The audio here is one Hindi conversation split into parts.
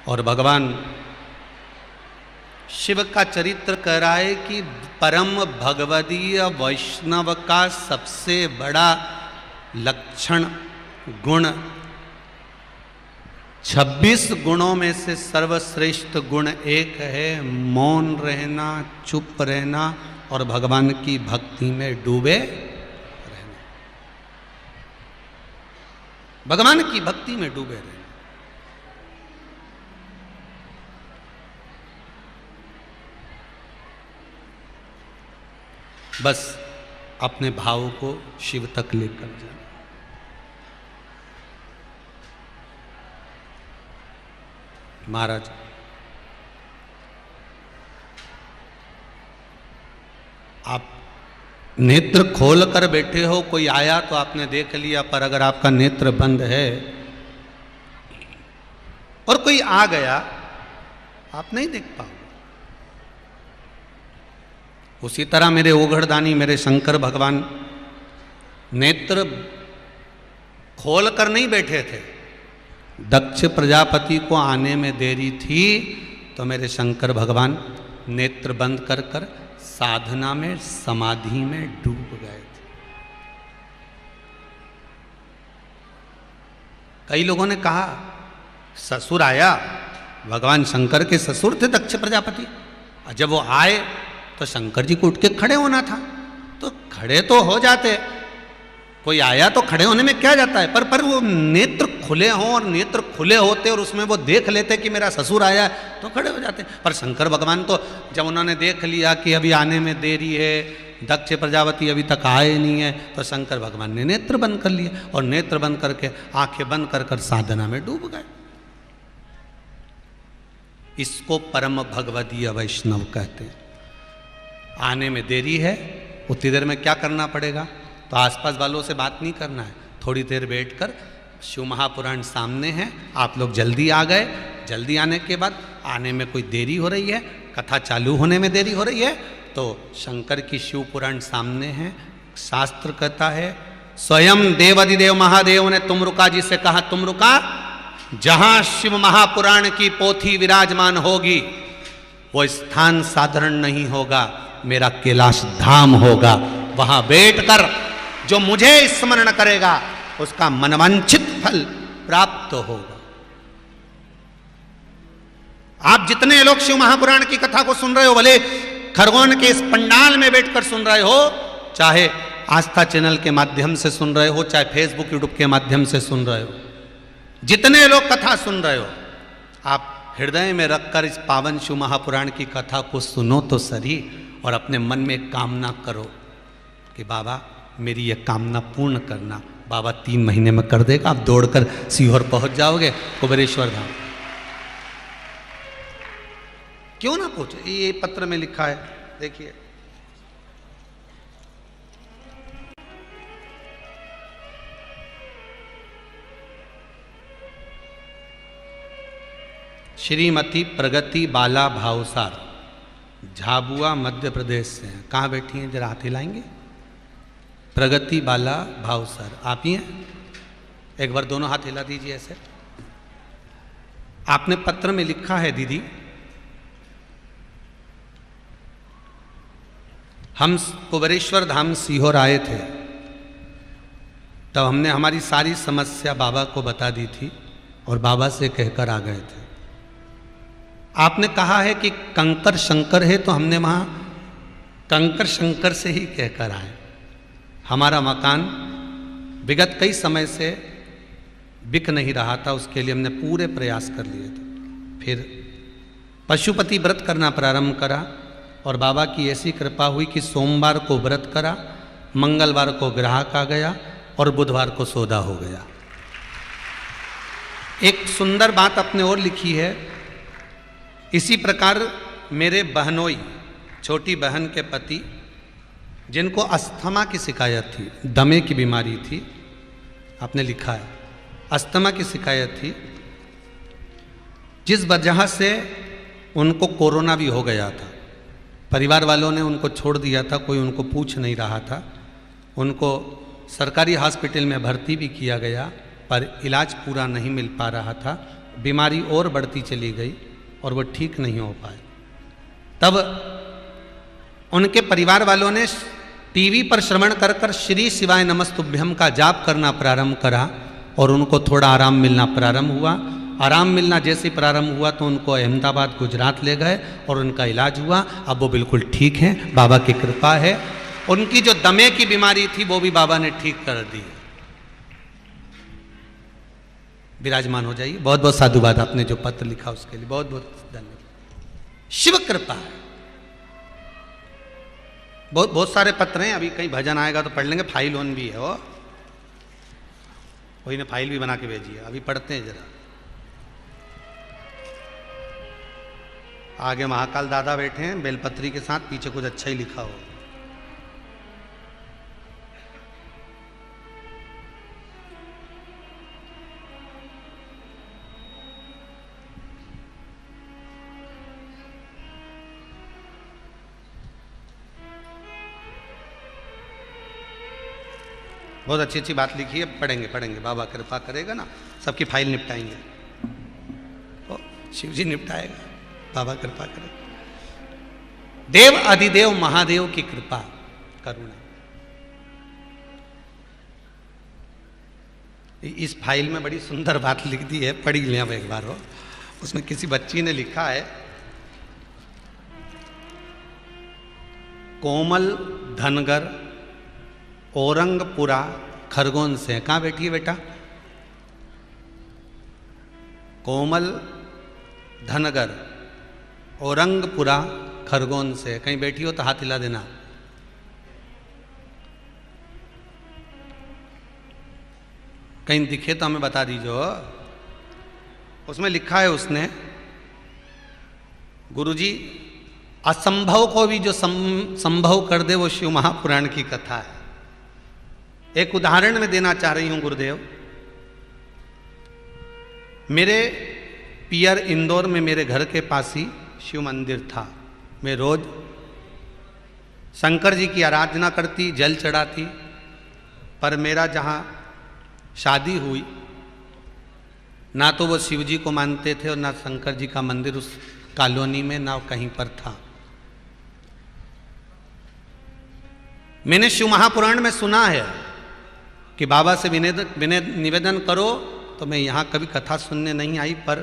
और भगवान शिव का चरित्र कह रहा है कि परम भगवदीय वैष्णव का सबसे बड़ा लक्षण गुण 26 गुणों में से सर्वश्रेष्ठ गुण एक है मौन रहना, चुप रहना और भगवान की भक्ति में डूबे रहना। भगवान की भक्ति में डूबे रहना। बस अपने भाव को शिव तक लेकर जाना। महाराज आप नेत्र खोल कर बैठे हो, कोई आया तो आपने देख लिया, पर अगर आपका नेत्र बंद है और कोई आ गया आप नहीं देख पाओगे। उसी तरह मेरे ओघड़दानी मेरे शंकर भगवान नेत्र खोल कर नहीं बैठे थे। दक्ष प्रजापति को आने में देरी थी तो मेरे शंकर भगवान नेत्र बंद कर कर साधना में समाधि में डूब गए थे। कई लोगों ने कहा ससुर आया, भगवान शंकर के ससुर थे दक्ष प्रजापति, जब वो आए तो शंकर जी को उठ के खड़े होना था, तो खड़े तो हो जाते, कोई आया तो खड़े होने में क्या जाता है, पर वो नेत्र खुले हों और नेत्र खुले होते और उसमें वो देख लेते कि मेरा ससुर आया है तो खड़े हो जाते। पर शंकर भगवान तो जब उन्होंने देख लिया कि अभी आने में देरी है, दक्ष प्रजापति अभी तक आए नहीं है, तो शंकर भगवान ने नेत्र बंद कर लिए और नेत्र बंद करके आंखें बंद कर कर साधना में डूब गए। इसको परम भगवदीय वैष्णव कहते हैं। आने में देरी है, उतनी देर में क्या करना पड़ेगा, तो आसपास वालों से बात नहीं करना है, थोड़ी देर बैठकर शिव महापुराण सामने है, आप लोग जल्दी आ गए, जल्दी आने के बाद आने में कोई देरी हो रही है, कथा चालू होने में देरी हो रही है, तो शंकर की शिव पुराण सामने है। शास्त्र कहता है स्वयं देवाधिदेव महादेव ने तुमरुका जी से कहा, तुमरुका जहां शिव महापुराण की पोथी विराजमान होगी वो स्थान साधारण नहीं होगा, मेरा कैलाश धाम होगा। वहां बैठकर जो मुझे स्मरण करेगा उसका मनवांछित फल प्राप्त होगा। आप जितने लोग शिव महापुराण की कथा को सुन रहे हो, भले खरगोन के इस पंडाल में बैठकर सुन रहे हो, चाहे आस्था चैनल के माध्यम से सुन रहे हो, चाहे फेसबुक यूट्यूब के माध्यम से सुन रहे हो, जितने लोग कथा सुन रहे हो, आप हृदय में रखकर इस पावन शिव महापुराण की कथा को सुनो तो सही और अपने मन में कामना करो कि बाबा मेरी यह कामना पूर्ण करना। बाबा 3 महीने में कर देगा, आप दौड़कर सीहोर पहुंच जाओगे, कुबेरेश्वर धाम। क्यों ना पूछे, ये पत्र में लिखा है, देखिए श्रीमती प्रगति बाला भावसार, झाबुआ मध्य प्रदेश से हैं। कहाँ बैठी हैं, जरा हाथ हिलाएंगे। प्रगति बाला भावसार आप ही हैं, एक बार दोनों हाथ हिला दीजिए ऐसे। आपने पत्र में लिखा है, दीदी हम कुबेरेश्वर धाम सीहोर आए थे, तब हमने हमारी सारी समस्या बाबा को बता दी थी और बाबा से कहकर आ गए थे। आपने कहा है कि कंकर शंकर है, तो हमने वहाँ कंकर शंकर से ही कहकर आए। हमारा मकान विगत कई समय से बिक नहीं रहा था, उसके लिए हमने पूरे प्रयास कर लिए थे। फिर पशुपति व्रत करना प्रारंभ करा और बाबा की ऐसी कृपा हुई कि सोमवार को व्रत करा, मंगलवार को ग्राहक आ गया और बुधवार को सौदा हो गया। एक सुंदर बात अपने और लिखी है, इसी प्रकार मेरे बहनोई छोटी बहन के पति जिनको अस्थमा की शिकायत थी, दमे की बीमारी थी, आपने लिखा है अस्थमा की शिकायत थी, जिस वजह से उनको कोरोना भी हो गया था। परिवार वालों ने उनको छोड़ दिया था, कोई उनको पूछ नहीं रहा था। उनको सरकारी हॉस्पिटल में भर्ती भी किया गया पर इलाज पूरा नहीं मिल पा रहा था। बीमारी और बढ़ती चली गई और वो ठीक नहीं हो पाए। तब उनके परिवार वालों ने टीवी पर श्रवण कर कर श्री शिवाय नमस्तुभ्यम का जाप करना प्रारंभ करा और उनको थोड़ा आराम मिलना प्रारंभ हुआ। आराम मिलना जैसे प्रारंभ हुआ तो उनको अहमदाबाद गुजरात ले गए और उनका इलाज हुआ। अब वो बिल्कुल ठीक हैं, बाबा की कृपा है। उनकी जो दमे की बीमारी थी वो भी बाबा ने ठीक कर दी। विराजमान हो जाइए। बहुत बहुत साधुवाद, आपने जो पत्र लिखा उसके लिए बहुत बहुत धन्यवाद। शिव कृपा है। बहुत बहुत सारे पत्र हैं, अभी कहीं भजन आएगा तो पढ़ लेंगे। फाइल ऑन भी है वो, कोई ने फाइल भी बना के भेजी है, अभी पढ़ते हैं जरा। आगे महाकाल दादा बैठे हैं बेलपत्री के साथ, पीछे कुछ अच्छा ही लिखा हो। बहुत अच्छी अच्छी बात लिखी है, पढ़ेंगे पढ़ेंगे, बाबा कृपा करेगा ना सबकी फाइल निपटाएंगे। तो शिव जी निपटाएगा, बाबा कृपा करेगा। देव अधिदेव महादेव की कृपा करुणा। इस फाइल में बड़ी सुंदर बात लिख दी है, पढ़ी लें अब एक बार हो। उसमें किसी बच्ची ने लिखा है, कोमल धनगर औरंगपुरा खरगोन से। कहाँ बैठी है बेटा? कोमल धनगर औरंगपुरा खरगोन से। कहीं बैठी हो तो हाथ हिला देना। कहीं दिखे तो हमें बता दीजिए। उसमें लिखा है उसने, गुरुजी असंभव को भी जो संभव कर दे वो शिव महापुराण की कथा है। एक उदाहरण मैं देना चाह रही हूं गुरुदेव। मेरे पियर इंदौर में मेरे घर के पास ही शिव मंदिर था। मैं रोज शंकर जी की आराधना करती, जल चढ़ाती। पर मेरा जहां शादी हुई ना तो वो शिव जी को मानते थे और ना शंकर जी का मंदिर उस कॉलोनी में ना कहीं पर था। मैंने शिव महापुराण में सुना है कि बाबा से निवेदन करो, तो मैं यहाँ कभी कथा सुनने नहीं आई। पर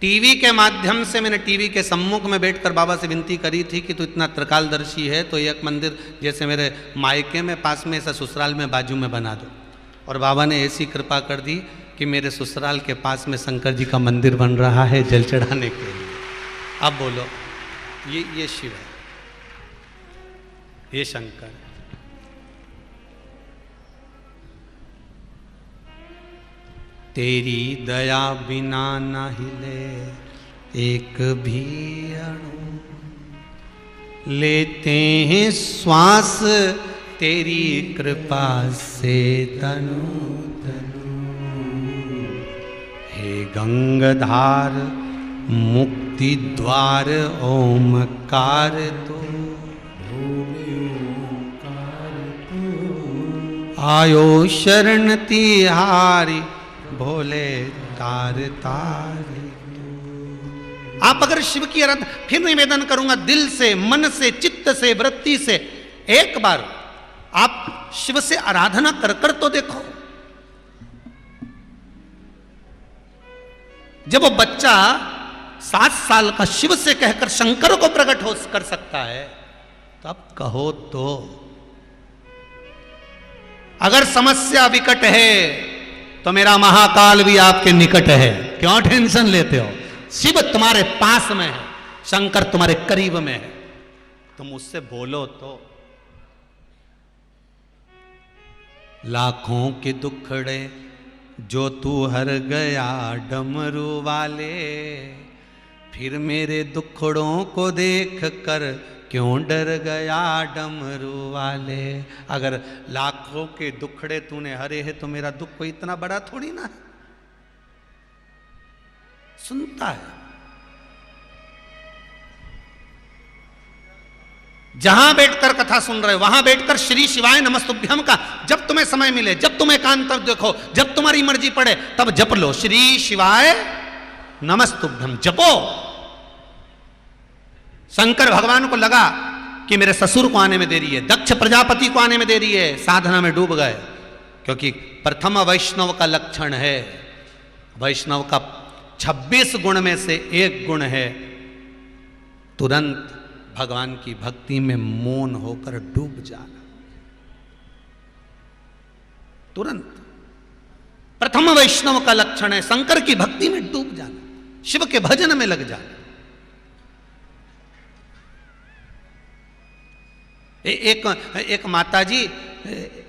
टीवी के माध्यम से मैंने टीवी के सम्मुख में बैठकर बाबा से विनती करी थी कि तू इतना त्रिकालदर्शी है तो एक मंदिर जैसे मेरे मायके में पास में ऐसा ससुराल में बाजू में बना दो। और बाबा ने ऐसी कृपा कर दी कि मेरे ससुराल के पास में शंकर जी का मंदिर बन रहा है जल चढ़ाने के लिए। अब बोलो, ये शिव है, ये शंकर है। तेरी दया बिना न हिले एक भी अणु, लेते हैं श्वास तेरी कृपा से तनु तनु। हे गंगाधार मुक्ति द्वार ओमकार तो, आयो शरण तिहारी भोले तार तार। आप अगर शिव की आराधना, फिर निवेदन करूंगा दिल से, मन से, चित्त से, वृत्ति से, एक बार आप शिव से आराधना कर कर तो देखो। जब वो बच्चा 7 साल का शिव से कहकर शंकर को प्रकट हो कर सकता है तो अब कहो तो। अगर समस्या विकट है तो मेरा महाकाल भी आपके निकट है। क्यों टेंशन लेते हो? शिव तुम्हारे पास में है, शंकर तुम्हारे करीब में है। तुम उससे बोलो तो। लाखों के दुखड़े जो तू हर गया डमरू वाले, फिर मेरे दुखड़ों को देख कर क्यों डर गया डमरू वाले। अगर लाखों के दुखड़े तूने हरे है तो मेरा दुख कोई इतना बड़ा थोड़ी ना है। सुनता है। जहां बैठकर कथा सुन रहे हो वहां बैठकर श्री शिवाय नमस्तुभ्यम का जब तुम्हें समय मिले, जब तुम्हें एकांत देखो, जब तुम्हारी मर्जी पड़े तब जप लो। श्री शिवाय नमस्तुभ्यम जपो। शंकर भगवान को लगा कि मेरे ससुर को आने में देरी है, दक्ष प्रजापति को आने में देरी है, साधना में डूब गए। क्योंकि प्रथम वैष्णव का लक्षण है, वैष्णव का 26 गुण में से एक गुण है तुरंत भगवान की भक्ति में मौन होकर डूब जाना। तुरंत प्रथम वैष्णव का लक्षण है शंकर की भक्ति में डूब जाना, शिव के भजन में लग जाना। एक माताजी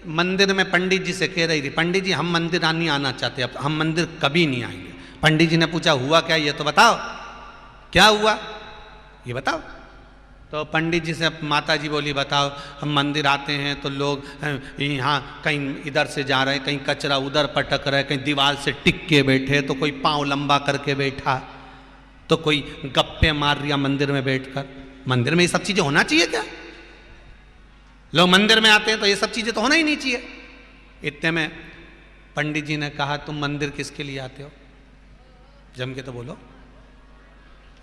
मंदिर में पंडित जी से कह रही थी, पंडित जी हम मंदिर नहीं आना चाहते, अब हम मंदिर कभी नहीं आएंगे। पंडित जी ने पूछा हुआ क्या, ये तो बताओ क्या हुआ, ये बताओ। तो पंडित जी से माता जी बोली बताओ, हम मंदिर आते हैं तो लोग यहाँ कहीं इधर से जा रहे हैं, कहीं कचरा उधर पटक रहे, कहीं दीवार से टिक के बैठे, तो कोई पाँव लंबा करके बैठा, तो कोई गप्पे मार रिया मंदिर में बैठकर। मंदिर में ये सब चीज़ें होना चाहिए क्या? लोग मंदिर में आते हैं तो ये सब चीज़ें तो होना ही नहीं चाहिए। इतने में पंडित जी ने कहा तुम मंदिर किसके लिए आते हो? जम के तो बोलो।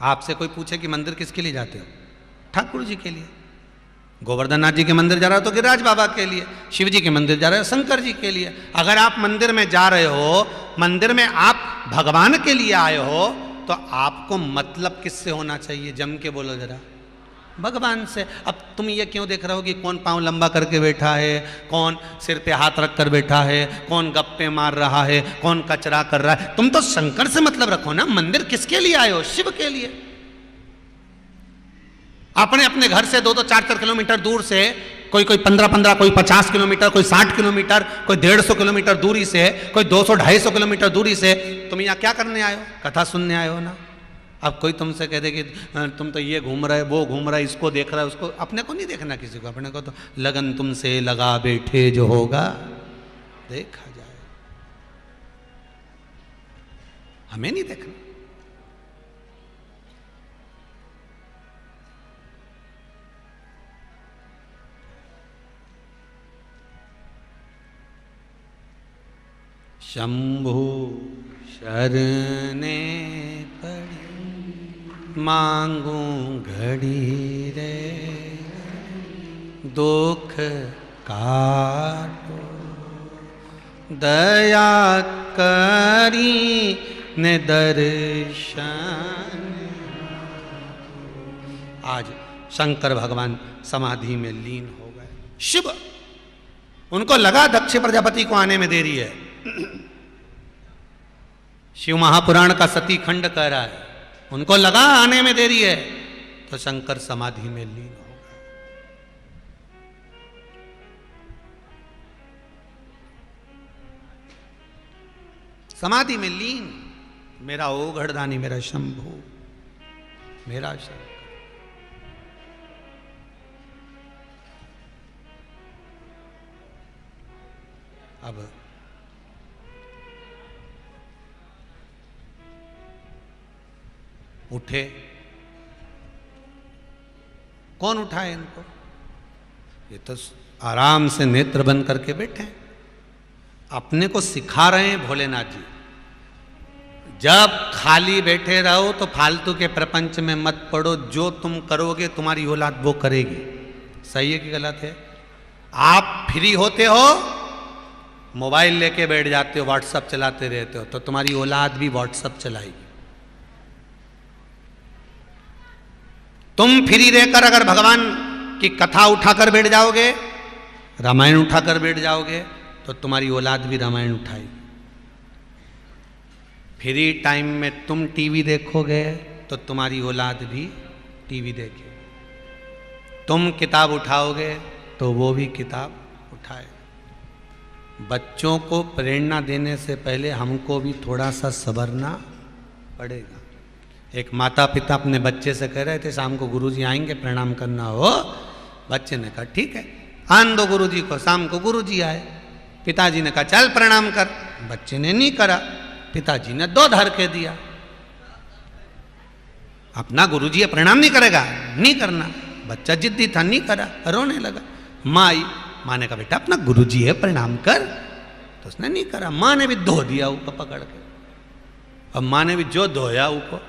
आपसे कोई पूछे कि मंदिर किसके लिए जाते हो? ठाकुर जी के लिए। गोवर्धन नाथ जी के मंदिर जा रहे हो तो गिरिराज बाबा के लिए, शिव जी के मंदिर जा रहे हो शंकर जी के लिए। अगर आप मंदिर में जा रहे हो, मंदिर में आप भगवान के लिए आए हो, तो आपको मतलब किससे होना चाहिए? जम के बोलो जरा, भगवान से। अब तुम ये क्यों देख रहे हो कि कौन पाँव लंबा करके बैठा है, कौन सिर पे हाथ रख कर बैठा है, कौन गप्पे मार रहा है, कौन कचरा कर रहा है? तुम तो शंकर से मतलब रखो ना। मंदिर किसके लिए आए हो? शिव के लिए। अपने अपने घर से 2-2, 4-4 किलोमीटर दूर से, कोई 15-15, कोई 50 किलोमीटर, कोई 60 किलोमीटर, कोई 150 किलोमीटर दूरी से, कोई 200-250 किलोमीटर दूरी से तुम यहाँ क्या करने आए हो? कथा सुनने आए हो ना। अब कोई तुमसे कह दे कि तुम तो ये घूम रहे, वो घूम रहा है, इसको देख रहा है, उसको, अपने को नहीं देखना किसी को। अपने को तो लगन तुमसे लगा बैठे जो होगा देखा जाए, हमें नहीं देखना। शंभु शरणे पड़ी मांगू घड़ी रे, दुख काटो दया करी ने दर्शन। आज शंकर भगवान समाधि में लीन हो गए। शिव, उनको लगा दक्ष प्रजापति को आने में देरी है। शिव महापुराण का सती खंड कह रहा है, उनको लगा आने में देरी है, तो शंकर समाधि में लीन हो गए। समाधि में लीन। मेरा ओघड़दानी, मेरा शंभु, मेरा शंकर। अब उठे, कौन उठाए इनको? ये तो आराम से नेत्र बंद करके बैठे हैं, अपने को सिखा रहे हैं भोलेनाथ जी। जब खाली बैठे रहो तो फालतू के प्रपंच में मत पड़ो, जो तुम करोगे तुम्हारी औलाद वो करेगी। सही है कि गलत है? आप फ्री होते हो, मोबाइल लेके बैठ जाते हो, व्हाट्सएप चलाते रहते हो, तो तुम्हारी औलाद भी व्हाट्सएप चलाएगी। तुम फ्री रहकर अगर भगवान की कथा उठाकर बैठ जाओगे, रामायण उठाकर बैठ जाओगे, तो तुम्हारी औलाद भी रामायण उठाएगी। फ्री टाइम में तुम टीवी देखोगे तो तुम्हारी औलाद भी टीवी देखेगी। तुम किताब उठाओगे तो वो भी किताब उठाए। बच्चों को प्रेरणा देने से पहले हमको भी थोड़ा सा संवरना पड़ेगा। एक माता पिता अपने बच्चे से कह रहे थे शाम को गुरुजी आएंगे, प्रणाम करना हो। बच्चे ने कहा ठीक है, आन दो गुरुजी को। शाम को गुरुजी आए, पिताजी ने कहा चल प्रणाम कर। बच्चे ने नहीं करा, पिताजी ने 2 धर के दिया। अपना गुरुजी है, प्रणाम नहीं करेगा, नहीं करना। बच्चा जिद्दी था, नहीं करा, रोने लगा। माँ आई, माँ ने कहा बेटा अपना गुरुजी है, प्रणाम कर। तो उसने नहीं करा, माँ ने भी धो दिया ऊपर पकड़ के। अब माँ ने भी जो धोया ऊपर।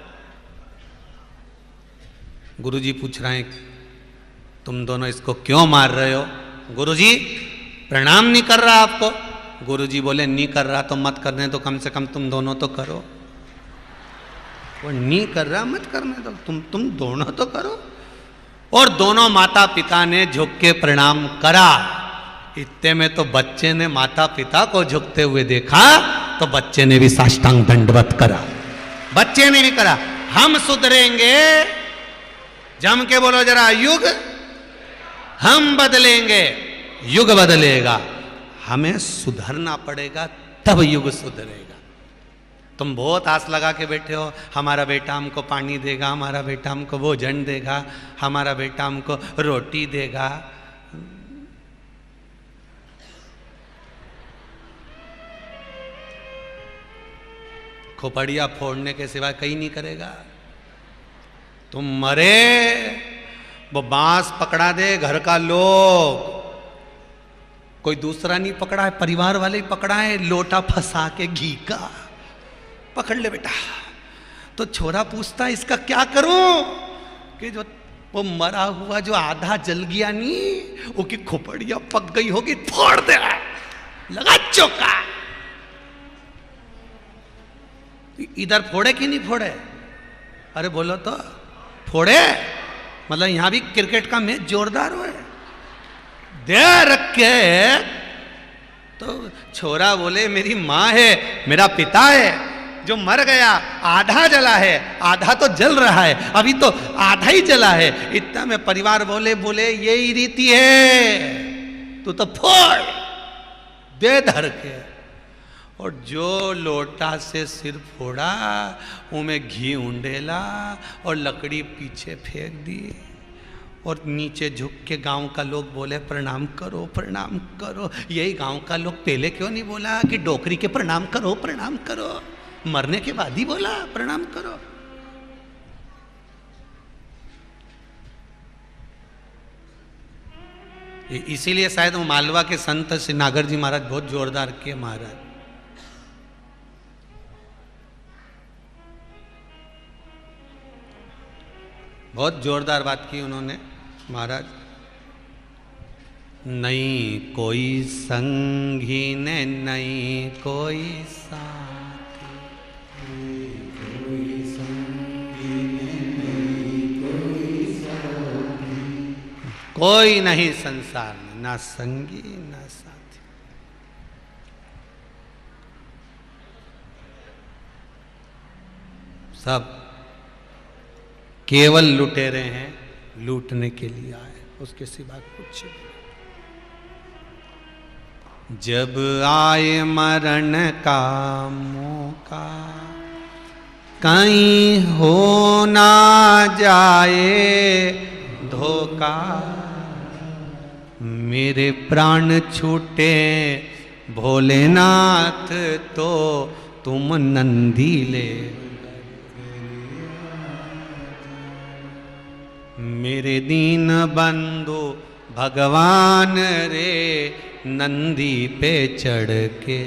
गुरुजी पूछ रहे हैं तुम दोनों इसको क्यों मार रहे हो? गुरुजी प्रणाम नहीं कर रहा आपको? गुरुजी बोले नहीं कर रहा तो मत करने तो, कम से कम तुम दोनों तो करो। वो नहीं कर रहा मत करने दो, तुम दोनों तो करो। और दोनों माता पिता ने झुक के प्रणाम करा। इतने में तो बच्चे ने माता पिता को झुकते हुए देखा तो बच्चे ने भी साष्टांग दंडवत करा। बच्चे ने भी करा। हम सुधरेंगे, जम के बोलो जरा, युग हम बदलेंगे, युग बदलेगा। हमें सुधरना पड़ेगा तब युग सुधरेगा। तुम बहुत आस लगा के बैठे हो हमारा बेटा हमको पानी देगा, हमारा बेटा हमको भोजन देगा, हमारा बेटा हमको रोटी देगा। खोपड़िया फोड़ने के सिवा कहीं नहीं करेगा। तुम मरे, वो बांस पकड़ा दे घर का लोग, कोई दूसरा नहीं पकड़ा है, परिवार वाले ही पकड़ा है, लोटा फंसा के घी का, पकड़ ले बेटा। तो छोरा पूछता है इसका क्या करूं? कि जो वो मरा हुआ जो आधा जल गया नहीं, वो की खोपड़िया पक गई होगी, फोड़ दे, लगा चौका। इधर फोड़े कि नहीं फोड़े? अरे बोलो तो, फोड़े? मतलब यहां भी क्रिकेट का मैच जोरदार हुआ है। दे रखे तो छोरा बोले मेरी माँ है, मेरा पिता है, जो मर गया आधा जला है, आधा तो जल रहा है, अभी तो आधा ही जला है। इतना में परिवार बोले यही रीति है, तू तो फोड़ दे धर के। और जो लोटा से सिर फोड़ा उनमें घी उंडेला और लकड़ी पीछे फेंक दी। और नीचे झुक के गांव का लोग बोले प्रणाम करो प्रणाम करो। यही गांव का लोग पहले क्यों नहीं बोला कि डोकरी के प्रणाम करो प्रणाम करो? मरने के बाद ही बोला प्रणाम करो। इसीलिए शायद वो मालवा के संत श्री नागर जी महाराज बहुत जोरदार किए महाराज। बहुत जोरदार बात की उन्होंने महाराज। नहीं कोई संगी ने नहीं कोई साथी, कोई संगी ने नहीं कोई साथी, कोई नहीं संसार में, ना संगी ना साथी। सब केवल लुटेरे हैं, लूटने के लिए आए, उसके सिवा कुछ नहीं। जब आए मरण का मौका, कहीं हो ना जाए धोखा, मेरे प्राण छूटे भोलेनाथ तो तुम नंदी ले। मेरे दीन बंधु भगवान रे, नंदी पे चढ़ के।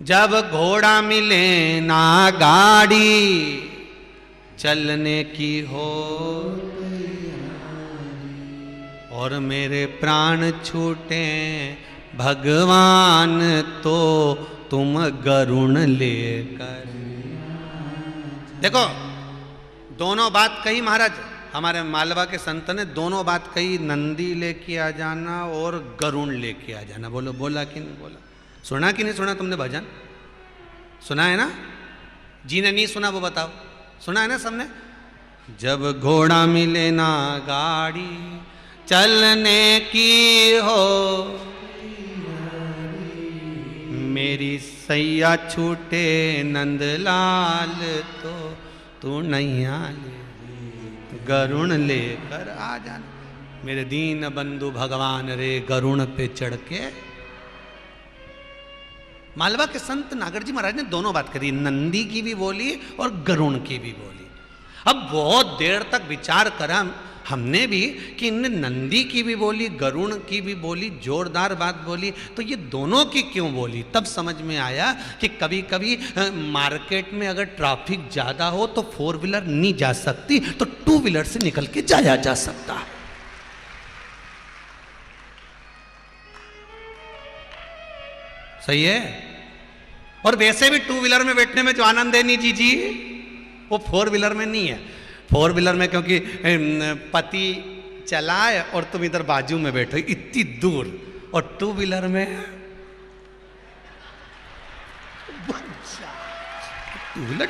जब घोड़ा मिले ना गाड़ी, चलने की हो और मेरे प्राण छूटे भगवान तो तुम गरुण लेकर। देखो दोनों बात कही महाराज, हमारे मालवा के संत ने दोनों बात कही, नंदी लेके आ जाना और गरुण लेके आ जाना। बोलो बोला कि नहीं बोला? सुना कि नहीं सुना तुमने भजन? सुना है ना? जी ने नहीं सुना वो बताओ, सुना है ना सबने? जब घोड़ा मिले ना गाड़ी, चलने की हो मेरी सैया छूटे नंदलाल तो तू नैया ले गरुण लेकर आ जाना। मेरे दीन बंधु भगवान रे, गरुण पे चढ़ के। मालवा के संत नागर जी महाराज ने दोनों बात करी, नंदी की भी बोली और गरुण की भी बोली। अब बहुत देर तक विचार करा हमने भी कि इनने नंदी की भी बोली, गरुड़ की भी बोली, जोरदार बात बोली, तो ये दोनों की क्यों बोली? तब समझ में आया कि कभी कभी मार्केट में अगर ट्रैफिक ज़्यादा हो तो 4 व्हीलर नहीं जा सकती, तो 2 व्हीलर से निकल के जाया जा सकता है। सही है। और वैसे भी 2 व्हीलर में बैठने में जो आनंद है नहीं जी, वो 4 व्हीलर में नहीं है। 4 व्हीलर में क्योंकि पति चलाए और तुम इधर बाजू में बैठो इतनी दूर, और 2 व्हीलर में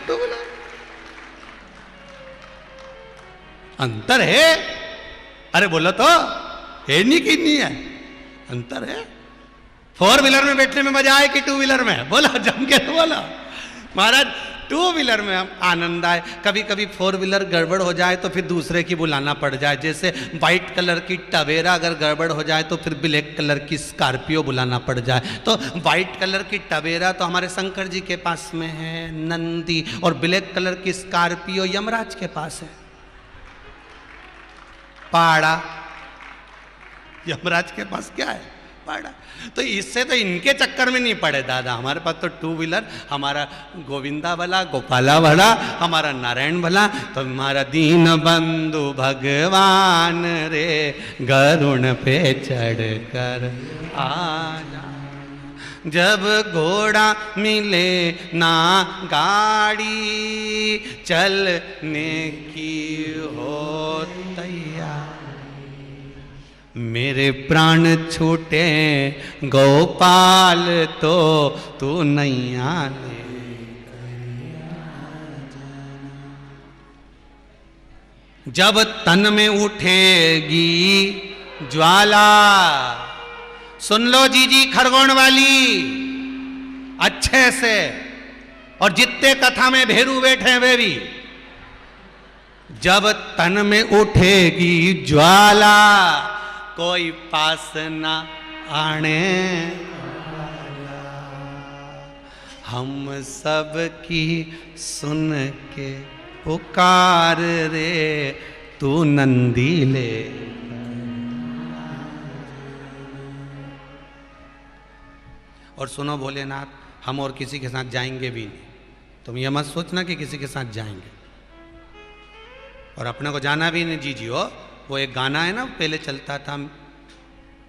2 व्हीलर अंतर है। अरे बोलो तो, है नहीं कि नहीं है? अंतर है। 4 व्हीलर में बैठने में मजा आए कि 2 व्हीलर में? बोला जम के तो बोला महाराज। 2 व्हीलर में हम आनंद आए। कभी कभी 4 व्हीलर गड़बड़ हो जाए तो फिर दूसरे की बुलाना पड़ जाए। जैसे वाइट कलर की टवेरा अगर गड़बड़ हो जाए तो फिर ब्लैक कलर की स्कॉर्पियो बुलाना पड़ जाए। तो वाइट कलर की टवेरा तो हमारे शंकर जी के पास में है, नंदी, और ब्लैक कलर की स्कॉर्पियो यमराज के पास है, पाड़ा। यमराज के पास क्या है? पाड़ा। तो इससे तो इनके चक्कर में नहीं पड़े दादा। हमारे पास तो 2 व्हीलर, हमारा गोविंदा भला, गोपाला भला, हमारा नारायण भला, तो हमारा दीन बंधु भगवान रे गरुण पे चढ़ कर आजा। जब घोड़ा मिले ना गाड़ी, चलने की हो तैयार। मेरे प्राण छूटे गोपाल तो तू नैया ले। जब तन में उठेगी ज्वाला, सुन लो जी खरगोन वाली अच्छे से, और जितने कथा में भेरू बैठे वे भी, जब तन में उठेगी ज्वाला, कोई पास ना आने, हम सब की सुन के पुकार रे तू नंदी ले। और सुनो भोलेनाथ, हम और किसी के साथ जाएंगे भी नहीं। तुम ये मत सोचना कि किसी के साथ जाएंगे, और अपने को जाना भी नहीं। जी हो, वो एक गाना है ना पहले चलता था,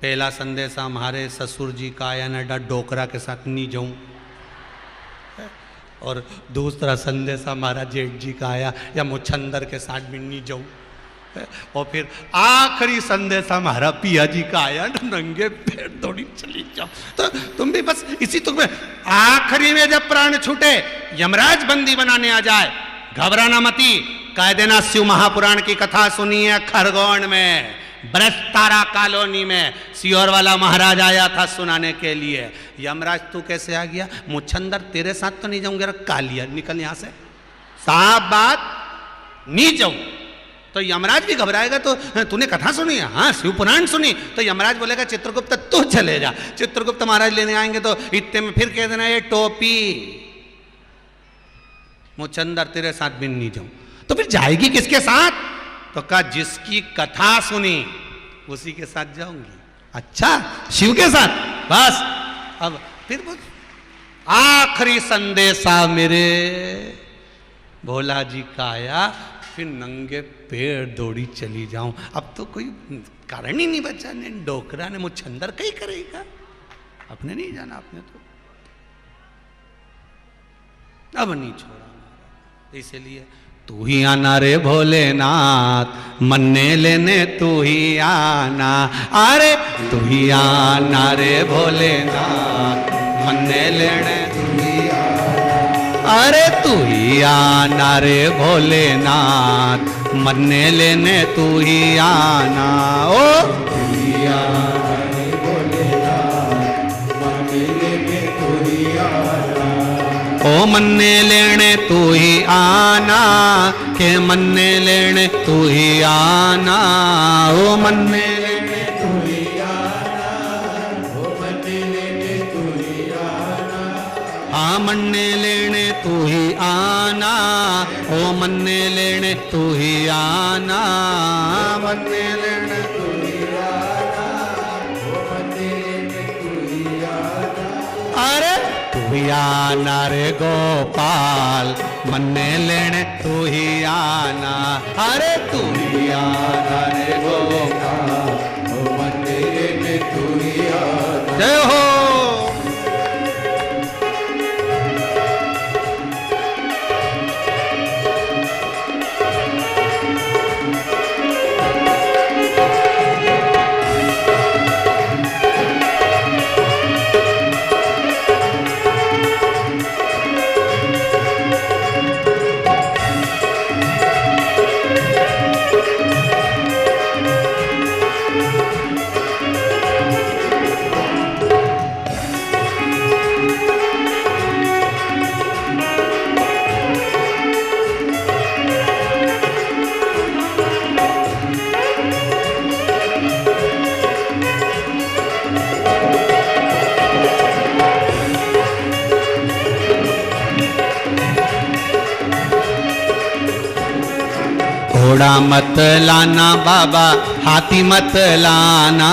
पहला संदेशा हमारे ससुर जी का आया ना, डोकरा के साथ नहीं जाऊं, और दूसरा संदेशा हमारा जेठ जी का आया, या मुछंदर के साथ भी नहीं जाऊं, और फिर आखिरी संदेशा हमारा पिया जी का आया, नंगे पैर दौड़ी चली जाओ। तो तुम भी बस इसी तुम आखिरी में जब प्राण छूटे, यमराज बंदी बनाने आ जाए, घबराना मती। कह देना शिव महापुराण की कथा सुनी है खरगोन में, ब्रजतारा कॉलोनी में सियोर वाला महाराज आया था सुनाने के लिए। यमराज तू कैसे आ गया? मुछंदर तेरे साथ तो नहीं जाऊंगा, कालिया निकल यहां से, साफ बात, नहीं जाऊं। तो यमराज भी घबराएगा। तो तूने कथा सुनी है? हाँ, शिव पुराण सुनी। तो यमराज बोलेगा चित्रगुप्त तू चले जा। चित्रगुप्त महाराज लेने आएंगे तो इतने में फिर कह देना ये टोपी, मुछंदर तेरे साथ भी नहीं जाऊं। तो फिर जाएगी किसके साथ? तो कहा जिसकी कथा सुनी उसी के साथ जाऊंगी। अच्छा, शिव के साथ। बस अब फिर आखिरी संदेशा मेरे भोला जी का आया, फिर नंगे पैर दौड़ी चली जाऊं। अब तो कोई कारण ही नहीं बचा, ने डोकरा ने मुछंदर कहीं करेगा, अपने नहीं जाना, आपने तो अब नहीं छोड़ा। इसलिए तू ही आना रे भोलेनाथ, मन्ने लेने तू ही आना। अरे तू ही आना रे भोलेनाथ, मन्ने लेने तू ही आना। अरे तू ही आना रे भोलेनाथ, मन्ने लेने तू ही आना। ओ तू ही आना रे भोलेनाथ, मन्ने लेने तू ही आना। ओ मन्ने लेने तू ही आना, के मन्ने लेने तू ही आना। ओ मन्ने लेने तू ही आना, ओ मन्ने लेने तू ही आना। हाँ मन्ने लेने तू ही आना, ओ मन्ने लेने तू ही आना, मन्ने लेने तू ही आना, ओ मन्ने लेने तू ही आना। अरे तू ही आना रे गोपाल, मन्ने लेने तू ही आना, अरे तू ही आना रे गोपाल, ओ मन्ने लेने तू ही आना। जय हो। घोड़ा मत लाना बाबा, हाथी मत लाना,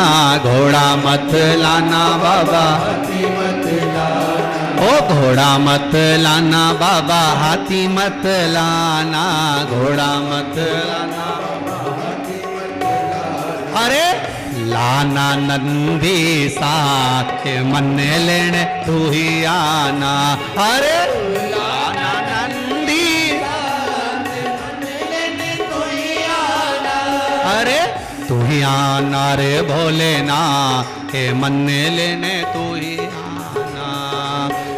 घोड़ा मत लाना बाबा, हाथी मत लाना, ओ घोड़ा मत लाना बाबा, हाथी मत लाना, घोड़ा मत लाना, हाथी मत लाना। अरे लाना नंदी साथ के मन्ने लेने तू ही आना, अरे लाना नंदी, अरे तू ही आना रे भोलेनाथ के मन्ने लेने तू ही आना,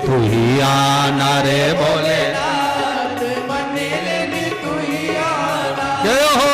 तू ही आना रे भोलेनाथ, मन्ने लेने तू ही आना। जय हो।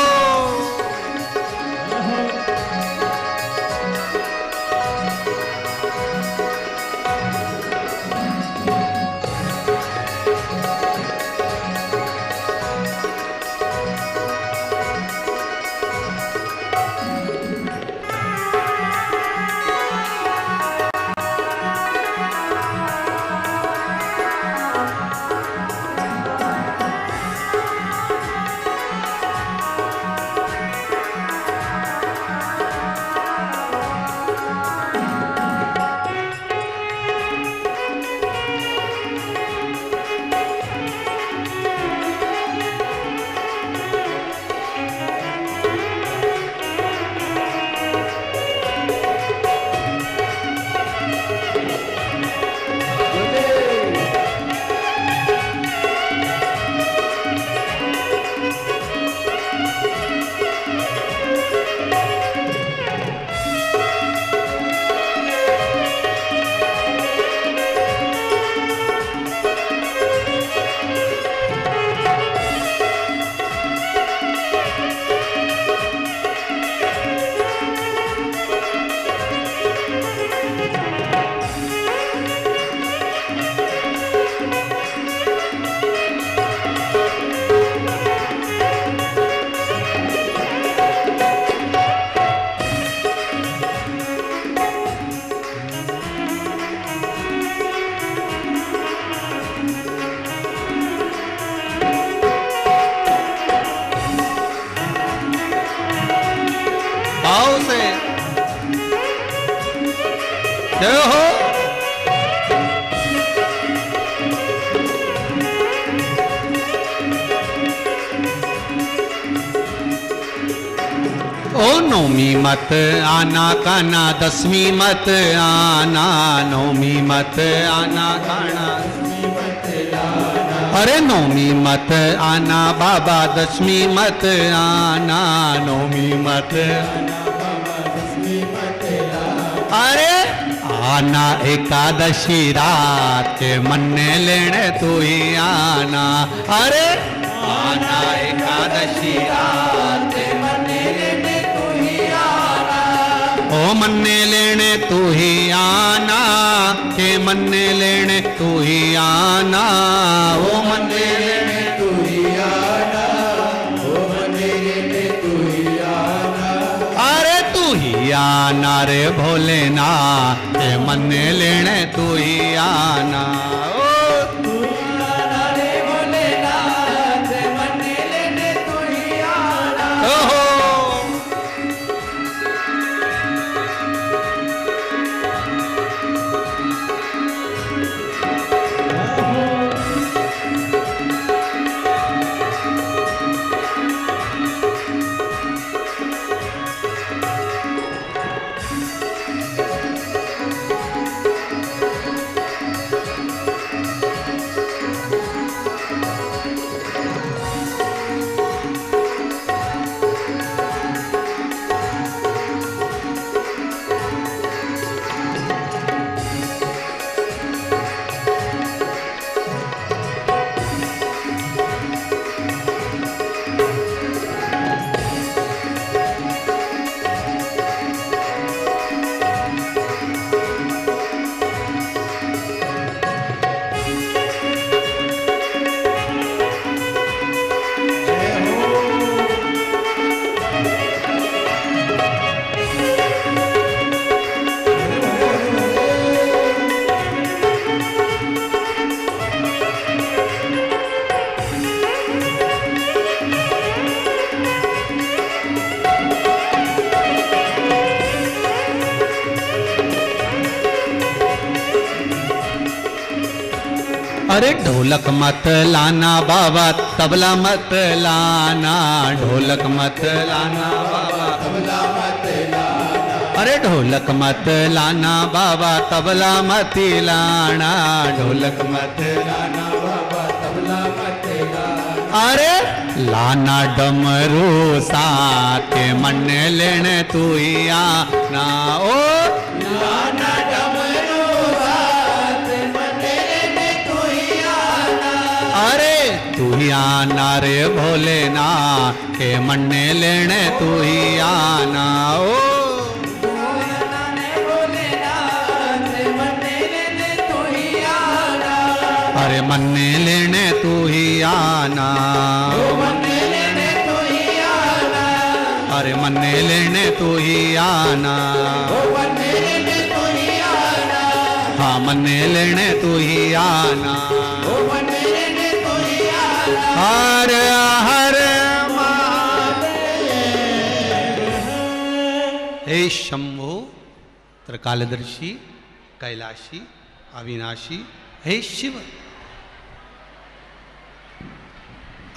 भाव से जय हो। ओ नौमी मत आना काना, दसवीं मत आना, नौमी मत आना काना, अरे नौमी मत आना बाबा, दसवीं मत आना, नौमी मत अरे आना एकादशी रात के मन्ने लेने तू ही आना, अरे आना एकादशी रात के मन्ने लेने तू ही आना, ओ मन्ने लेने तू ही आना, के मन्ने लेने तू ही आना, ओ मन्ने लेने तू ही आना, ओ मन्ने लेने तू ही आना। अरे तू ही आना रे भोलेनाथ के मन्ने लेने तू ही आना, ओ अरे ढोलक मत लाना बाबा तबला मत लाना, ढोलक मत लाना बाबा तबला मत लाना, अरे ढोलक मत लाना बाबा तबला मत लाना, ढोलक मत लाना बाबा तबला मत लाना, अरे लाना डमरू साथे मन लेने तू ही आना, ओ लाना डमरू साथ मन लेने तू ही आना, अरे तू ही आना रे भोलेनाथ के मन लेने तू ही आना, ओ अरे मन्ने लेने तू ही आना, मन्ने लेने तू ही आना, अरे मन्ने लेने तू ही आना, मन्ने लेने तू ही आना, हाँ मन्ने लेने तू ही आना, मन्ने लेने तू ही आना, हर हर हे शंभो त्रिकालदर्शी कैलाशी अविनाशी, हे शिव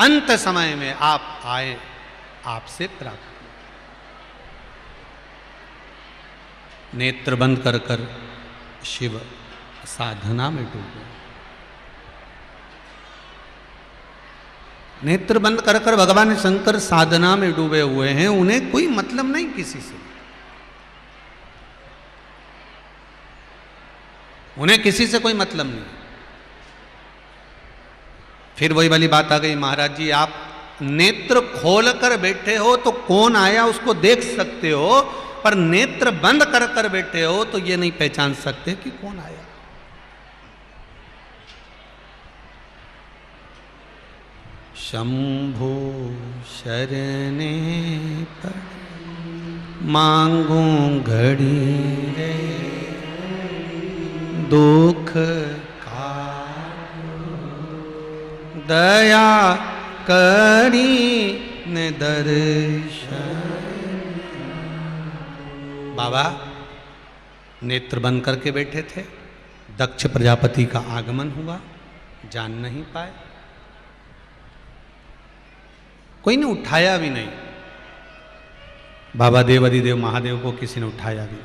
अंत समय में आप आए, आपसे प्राप्त। नेत्र बंद कर कर शिव साधना में डूबे, नेत्र बंद कर कर भगवान शंकर साधना में डूबे हुए हैं, उन्हें कोई मतलब नहीं किसी से, उन्हें किसी से कोई मतलब नहीं। फिर वही वाली बात आ गई, महाराज जी आप नेत्र खोल कर बैठे हो तो कौन आया उसको देख सकते हो, पर नेत्र बंद कर कर बैठे हो तो ये नहीं पहचान सकते कि कौन आया। शंभो शरणे पर मांगू घड़ी रे, दुख का दया करी ने दर्शन। बाबा नेत्र बंद करके बैठे थे, दक्ष प्रजापति का आगमन हुआ, जान नहीं पाए, कोई ने उठाया भी नहीं। बाबा देव अधिदेव महादेव को किसी ने उठाया भी,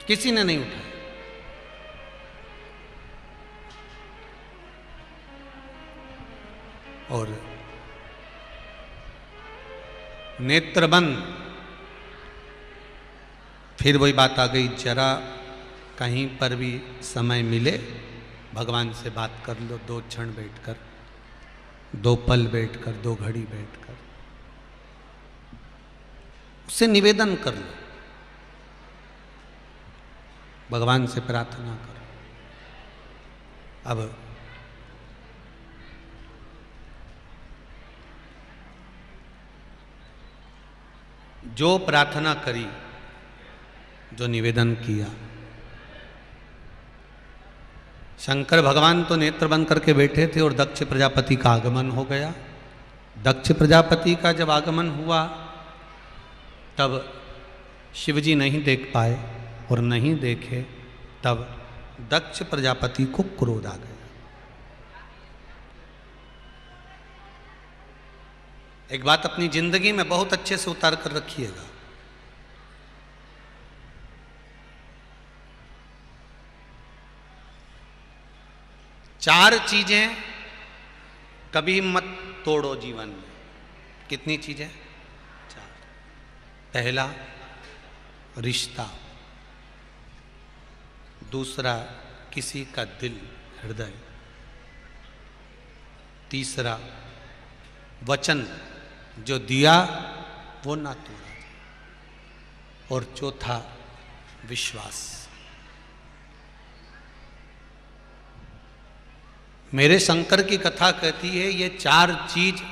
किसी ने नहीं उठाया। और नेत्र बंद, फिर वही बात आ गई, जरा कहीं पर भी समय मिले भगवान से बात कर लो, 2 क्षण बैठकर, 2 पल बैठकर, 2 घड़ी बैठकर उससे निवेदन कर लो, भगवान से प्रार्थना करो। अब जो प्रार्थना करी, जो निवेदन किया, शंकर भगवान तो नेत्र बंद करके बैठे थे और दक्ष प्रजापति का आगमन हो गया। दक्ष प्रजापति का जब आगमन हुआ तब शिवजी नहीं देख पाए, और नहीं देखे तब दक्ष प्रजापति को क्रोध आ गया। एक बात अपनी जिंदगी में बहुत अच्छे से उतार कर रखिएगा, चार चीजें कभी मत तोड़ो जीवन में। कितनी चीजें? 4। पहला रिश्ता, दूसरा किसी का दिल, हृदय, तीसरा वचन जो दिया वो ना तोड़ा, और चौथा विश्वास। मेरे शंकर की कथा कहती है ये 4 चीज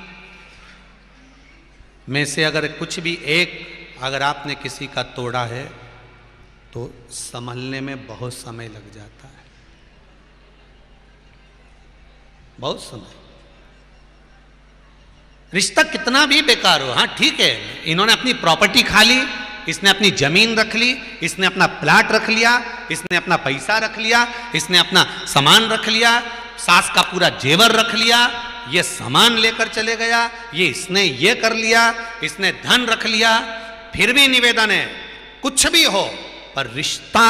में से अगर कुछ भी एक अगर आपने किसी का तोड़ा है तो संभलने में बहुत समय लग जाता है, बहुत समय। रिश्ता कितना भी बेकार हो, हाँ ठीक है, इन्होंने अपनी प्रॉपर्टी खा ली, इसने अपनी जमीन रख ली, इसने अपना प्लाट रख लिया, इसने अपना पैसा रख लिया, इसने अपना सामान रख लिया, सास का पूरा जेवर रख लिया, ये सामान लेकर चले गया, ये इसने ये कर लिया, इसने धन रख लिया, फिर भी निवेदन है कुछ भी हो पर रिश्ता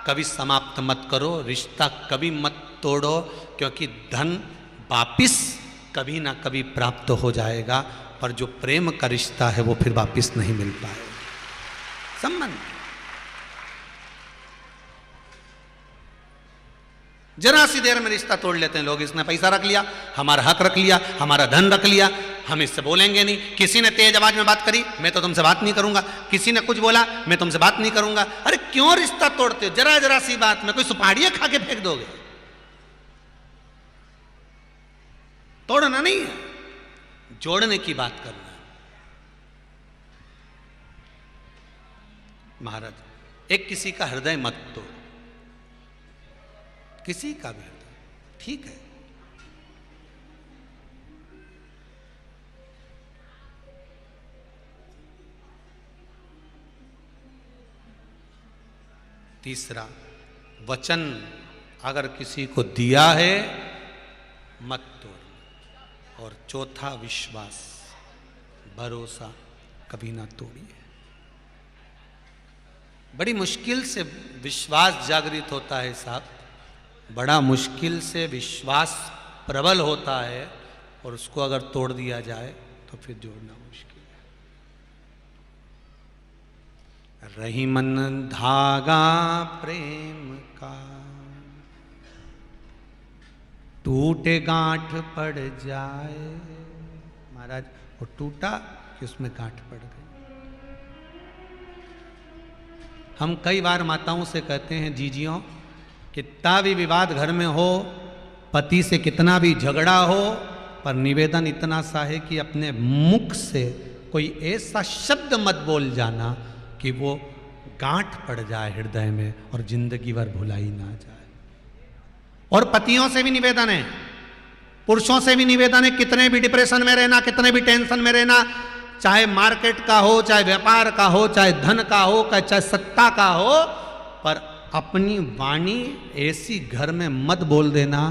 कभी समाप्त मत करो, रिश्ता कभी मत तोड़ो, क्योंकि धन वापिस कभी ना कभी प्राप्त हो जाएगा, पर जो प्रेम का रिश्ता है वो फिर वापिस नहीं मिल पाएगा। संबंध जरा सी देर में रिश्ता तोड़ लेते हैं लोग। इसने पैसा रख लिया, हमारा हक रख लिया, हमारा धन रख लिया, हम इससे बोलेंगे नहीं। किसी ने तेज आवाज में बात करी, मैं तो तुमसे बात नहीं करूंगा। किसी ने कुछ बोला, मैं तुमसे बात नहीं करूंगा। अरे क्यों रिश्ता तोड़ते हो? जरा जरा सी बात में कोई सुपाड़ियां खा के फेंक दोगे? तोड़ना नहीं है, जोड़ने की बात करना है। महाराज, एक किसी का हृदय मत तोड़, किसी का भी हृदय, ठीक है। तीसरा, वचन अगर किसी को दिया है मत तोड़। और चौथा, विश्वास, भरोसा कभी ना तोड़िए। बड़ी मुश्किल से विश्वास जागृत होता है साहब, बड़ा मुश्किल से विश्वास प्रबल होता है, और उसको अगर तोड़ दिया जाए तो फिर जोड़ना मुश्किल है। रही मन धागा प्रेम का, टूटे गांठ पड़ जाए। महाराज, वो टूटा कि उसमें गांठ पड़ गई। हम कई बार माताओं से कहते हैं, जीजियों, कितना भी विवाद घर में हो, पति से कितना भी झगड़ा हो, पर निवेदन इतना सा है कि अपने मुख से कोई ऐसा शब्द मत बोल जाना कि वो गांठ पड़ जाए हृदय में और जिंदगी भर भुलाई ना जाए। और पतियों से भी निवेदन है, पुरुषों से भी निवेदन है, कितने भी डिप्रेशन में रहना, कितने भी टेंशन में रहना, चाहे मार्केट का हो, चाहे व्यापार का हो, चाहे धन का हो, चाहे सत्ता का हो, पर अपनी वाणी ऐसी घर में मत बोल देना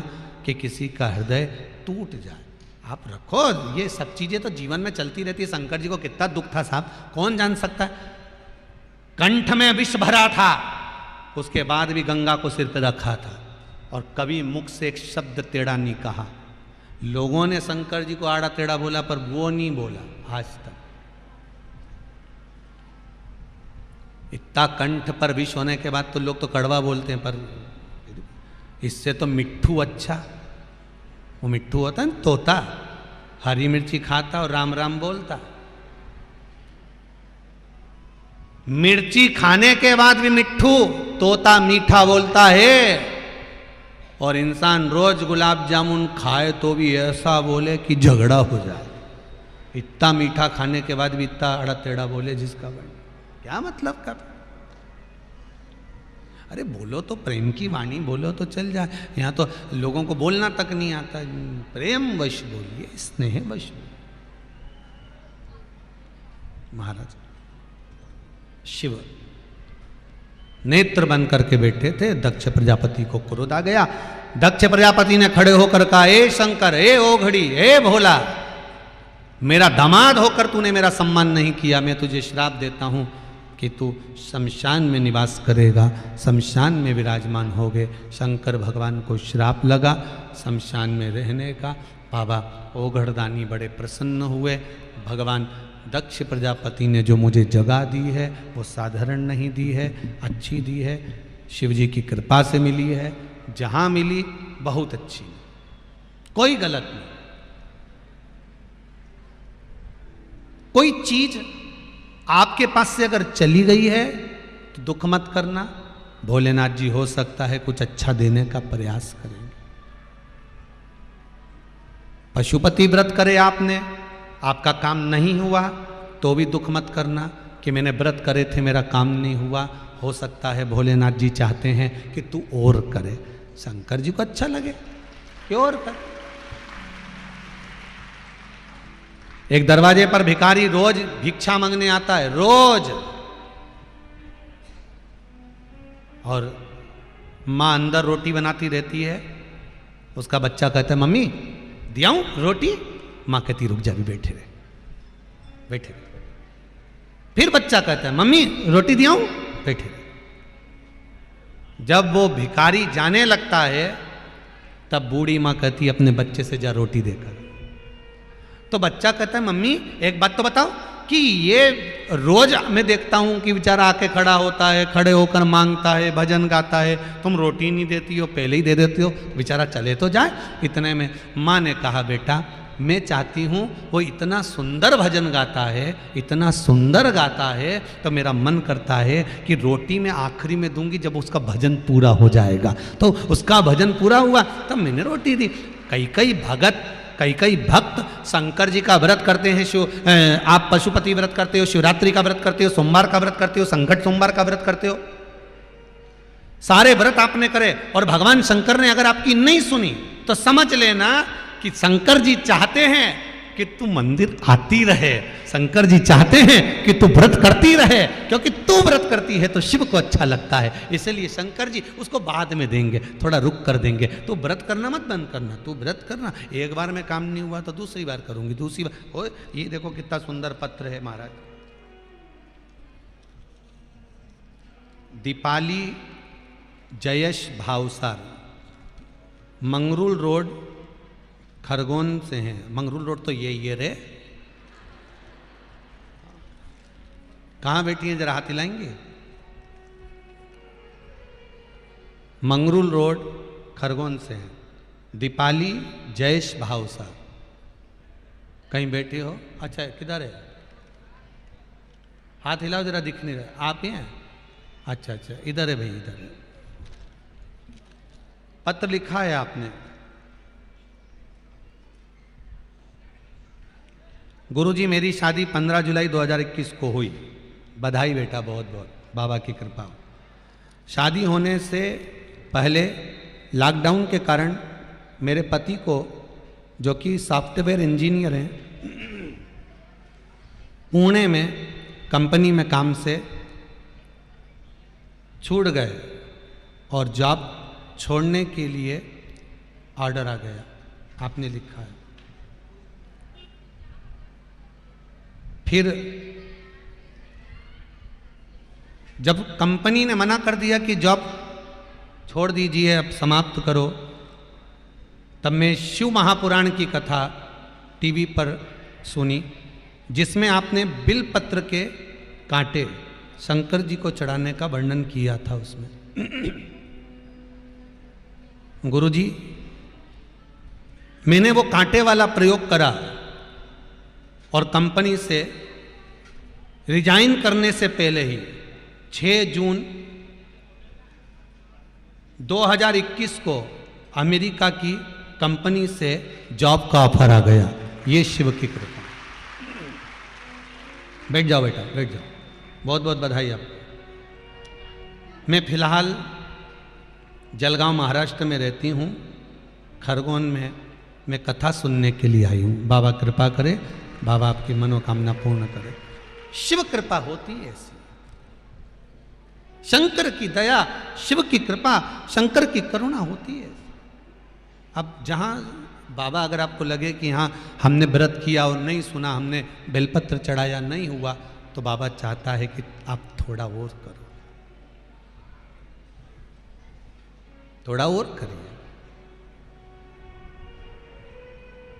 कि किसी का हृदय टूट जाए। आप रखो, ये सब चीजें तो जीवन में चलती रहती है। शंकर जी को कितना दुख था साहब, कौन जान सकता है। कंठ में विष भरा था, उसके बाद भी गंगा को सिर पर रखा था, और कभी मुख से एक शब्द टेढ़ा नहीं कहा। लोगों ने शंकर जी को आड़ा टेढ़ा बोला, पर वो नहीं बोला आज तक। इतना कंठ पर विष होने के बाद तो लोग तो कड़वा बोलते हैं, पर इससे तो मिट्ठू अच्छा। वो मिट्ठू होता है ना, तोता, हरी मिर्ची खाता और राम राम बोलता। मिर्ची खाने के बाद भी मिट्ठू, तोता मीठा बोलता है। और इंसान रोज गुलाब जामुन खाए तो भी ऐसा बोले कि झगड़ा हो जाए। इतना मीठा खाने के बाद भी इतना अड़ा टेढ़ा बोले जिसका बन, क्या मतलब का? अरे बोलो तो प्रेम की वाणी बोलो तो चल जाए। यहाँ तो लोगों को बोलना तक नहीं आता। प्रेम वश बोलिए, स्नेह वश बोलिए। महाराज शिव नेत्र बंद करके बैठे थे, दक्ष प्रजापति को क्रोध आ गया। दक्ष प्रजापति ने खड़े होकर कहा, ए शंकर, ए ओघड़ी, ए भोला, मेरा दामाद होकर तूने मेरा सम्मान नहीं किया। मैं तुझे श्राप देता हूं कि तू शमशान में निवास करेगा, शमशान में विराजमान होगे। शंकर भगवान को श्राप लगा शमशान में रहने का। बाबा ओघड़दानी बड़े प्रसन्न हुए। भगवान दक्ष प्रजापति ने जो मुझे जगह दी है वो साधारण नहीं दी है, अच्छी दी है, शिव जी की कृपा से मिली है। जहाँ मिली बहुत अच्छी, कोई गलत नहीं। कोई चीज आपके पास से अगर चली गई है तो दुख मत करना। भोलेनाथ जी हो सकता है कुछ अच्छा देने का प्रयास करेंगे। पशुपति व्रत करे आपने, आपका काम नहीं हुआ तो भी दुख मत करना कि मैंने व्रत करे थे, मेरा काम नहीं हुआ। हो सकता है भोलेनाथ जी चाहते हैं कि तू और करे। शंकर जी को अच्छा लगे कि और कर। एक दरवाजे पर भिखारी रोज भिक्षा मांगने आता है, रोज। और माँ अंदर रोटी बनाती रहती है उसका बच्चा कहता है मम्मी दियाऊं रोटी? माँ कहती रुक जा, भी बैठे रहे, बैठे रहे। फिर बच्चा कहता है मम्मी रोटी दियाऊं? बैठे रहे। जब वो भिखारी जाने लगता है तब बूढ़ी माँ कहती है अपने बच्चे से जा रोटी देकर। तो बच्चा कहता है मम्मी एक बात तो बताओ कि ये रोज मैं देखता हूं कि बेचारा आके खड़ा होता है, खड़े होकर मांगता है, भजन गाता है, तुम रोटी नहीं देती हो, पहले ही दे देती हो, बेचारा चले तो जाए। इतने में माँ ने कहा बेटा मैं चाहती हूँ वो इतना सुंदर भजन गाता है, इतना सुंदर गाता है, तो मेरा मन करता है कि रोटी मैं आखिरी में दूंगी जब उसका भजन पूरा हो जाएगा। तो उसका भजन पूरा हुआ तब मैंने रोटी दी। कई कई भक्त शंकर जी का व्रत करते हैं। आप पशुपति व्रत करते हो, शिवरात्रि का व्रत करते हो, सोमवार का व्रत करते हो, संकट सोमवार का व्रत करते हो, सारे व्रत आपने करे और भगवान शंकर ने अगर आपकी नहीं सुनी तो समझ लेना कि शंकर जी चाहते हैं कि तू मंदिर आती रहे, शंकर जी चाहते हैं कि तू व्रत करती रहे, क्योंकि तू व्रत करती है तो शिव को अच्छा लगता है। इसलिए शंकर जी उसको बाद में देंगे, थोड़ा रुक कर देंगे। तू व्रत करना मत बंद करना, तू व्रत करना। एक बार में काम नहीं हुआ तो दूसरी बार करूंगी, दूसरी बार। ओ ये देखो कितना सुंदर पत्र है महाराज। दीपाली जयेश भावसार, मंगरूल रोड खरगोन से हैं। मंगरूल रोड तो ये रे, कहाँ बैठी हैं जरा हाथ हिलाएंगे? मंगरूल रोड खरगोन से हैं। दीपाली जयेश भावसा, कहीं बैठे हो? अच्छा किधर है? हाथ हिलाओ जरा, दिख नहीं रहा। आप ही हैं? अच्छा अच्छा, इधर है भाई, इधर है। पत्र लिखा है आपने। गुरुजी मेरी शादी 15 जुलाई 2021 को हुई। बधाई बेटा, बहुत बहुत, बाबा की कृपा। शादी होने से पहले लॉकडाउन के कारण मेरे पति को, जो कि सॉफ्टवेयर इंजीनियर हैं, पुणे में कंपनी में काम से छूट गए और जॉब छोड़ने के लिए ऑर्डर आ गया। आपने लिखा है। फिर जब कंपनी ने मना कर दिया कि जॉब छोड़ दीजिए, अब समाप्त करो, तब मैं शिव महापुराण की कथा टीवी पर सुनी, जिसमें आपने बिलपत्र के कांटे शंकर जी को चढ़ाने का वर्णन किया था। उसमें गुरुजी मैंने वो कांटे वाला प्रयोग करा और कंपनी से रिजाइन करने से पहले ही 6 जून 2021 को अमेरिका की कंपनी से जॉब का ऑफर आ गया। ये शिव की कृपा। बैठ जाओ बेटा, बैठ जाओ। बहुत बहुत बधाई आपको। मैं फिलहाल जलगांव महाराष्ट्र में रहती हूँ। खरगोन में मैं कथा सुनने के लिए आई हूँ। बाबा कृपा करे, बाबा आपकी मनोकामना पूर्ण करे। शिव कृपा होती है ऐसी, शंकर की दया, शिव की कृपा, शंकर की करुणा होती है। अब जहां बाबा, अगर आपको लगे कि हाँ हमने व्रत किया और नहीं सुना, हमने बेलपत्र चढ़ाया नहीं हुआ, तो बाबा चाहता है कि आप थोड़ा और करो, थोड़ा और करिए,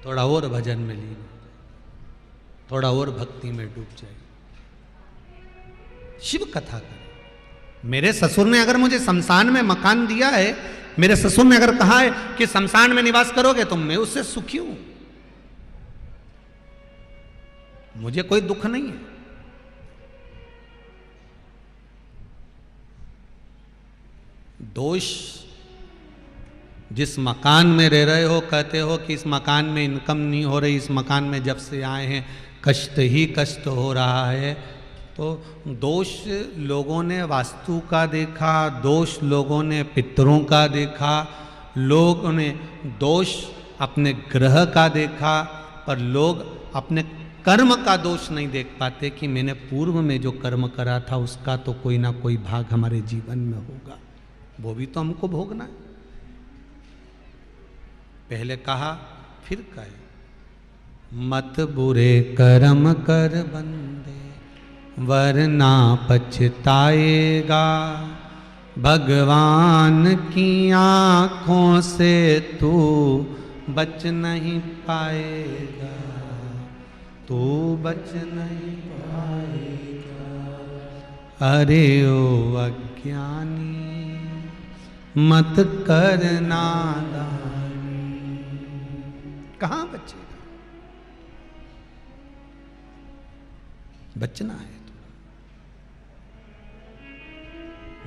थोड़ा और भजन में लीन, थोड़ा और भक्ति में डूब जाए, शिव कथा करें। मेरे ससुर ने अगर मुझे शमशान में मकान दिया है, मेरे ससुर ने अगर कहा है कि शमशान में निवास करोगे, तो मैं उससे सुखी हूं, मुझे कोई दुख नहीं है। दोष जिस मकान में रह रहे हो, कहते हो कि इस मकान में इनकम नहीं हो रही, इस मकान में जब से आए हैं कष्ट ही कष्ट हो रहा है, तो दोष लोगों ने वास्तु का देखा, दोष लोगों ने पितरों का देखा, लोगों ने दोष अपने ग्रह का देखा, पर लोग अपने कर्म का दोष नहीं देख पाते कि मैंने पूर्व में जो कर्म करा था उसका तो कोई ना कोई भाग हमारे जीवन में होगा, वो भी तो हमको भोगना है। पहले कहा फिर कहे, मत बुरे कर्म कर बंदे वरना पछताएगा, भगवान की आँखों से तू बच नहीं पाएगा, तू बच नहीं पाएगा। अरे ओ अज्ञानी मत कर नादानी। कहाँ बचेगा? बचना है तो।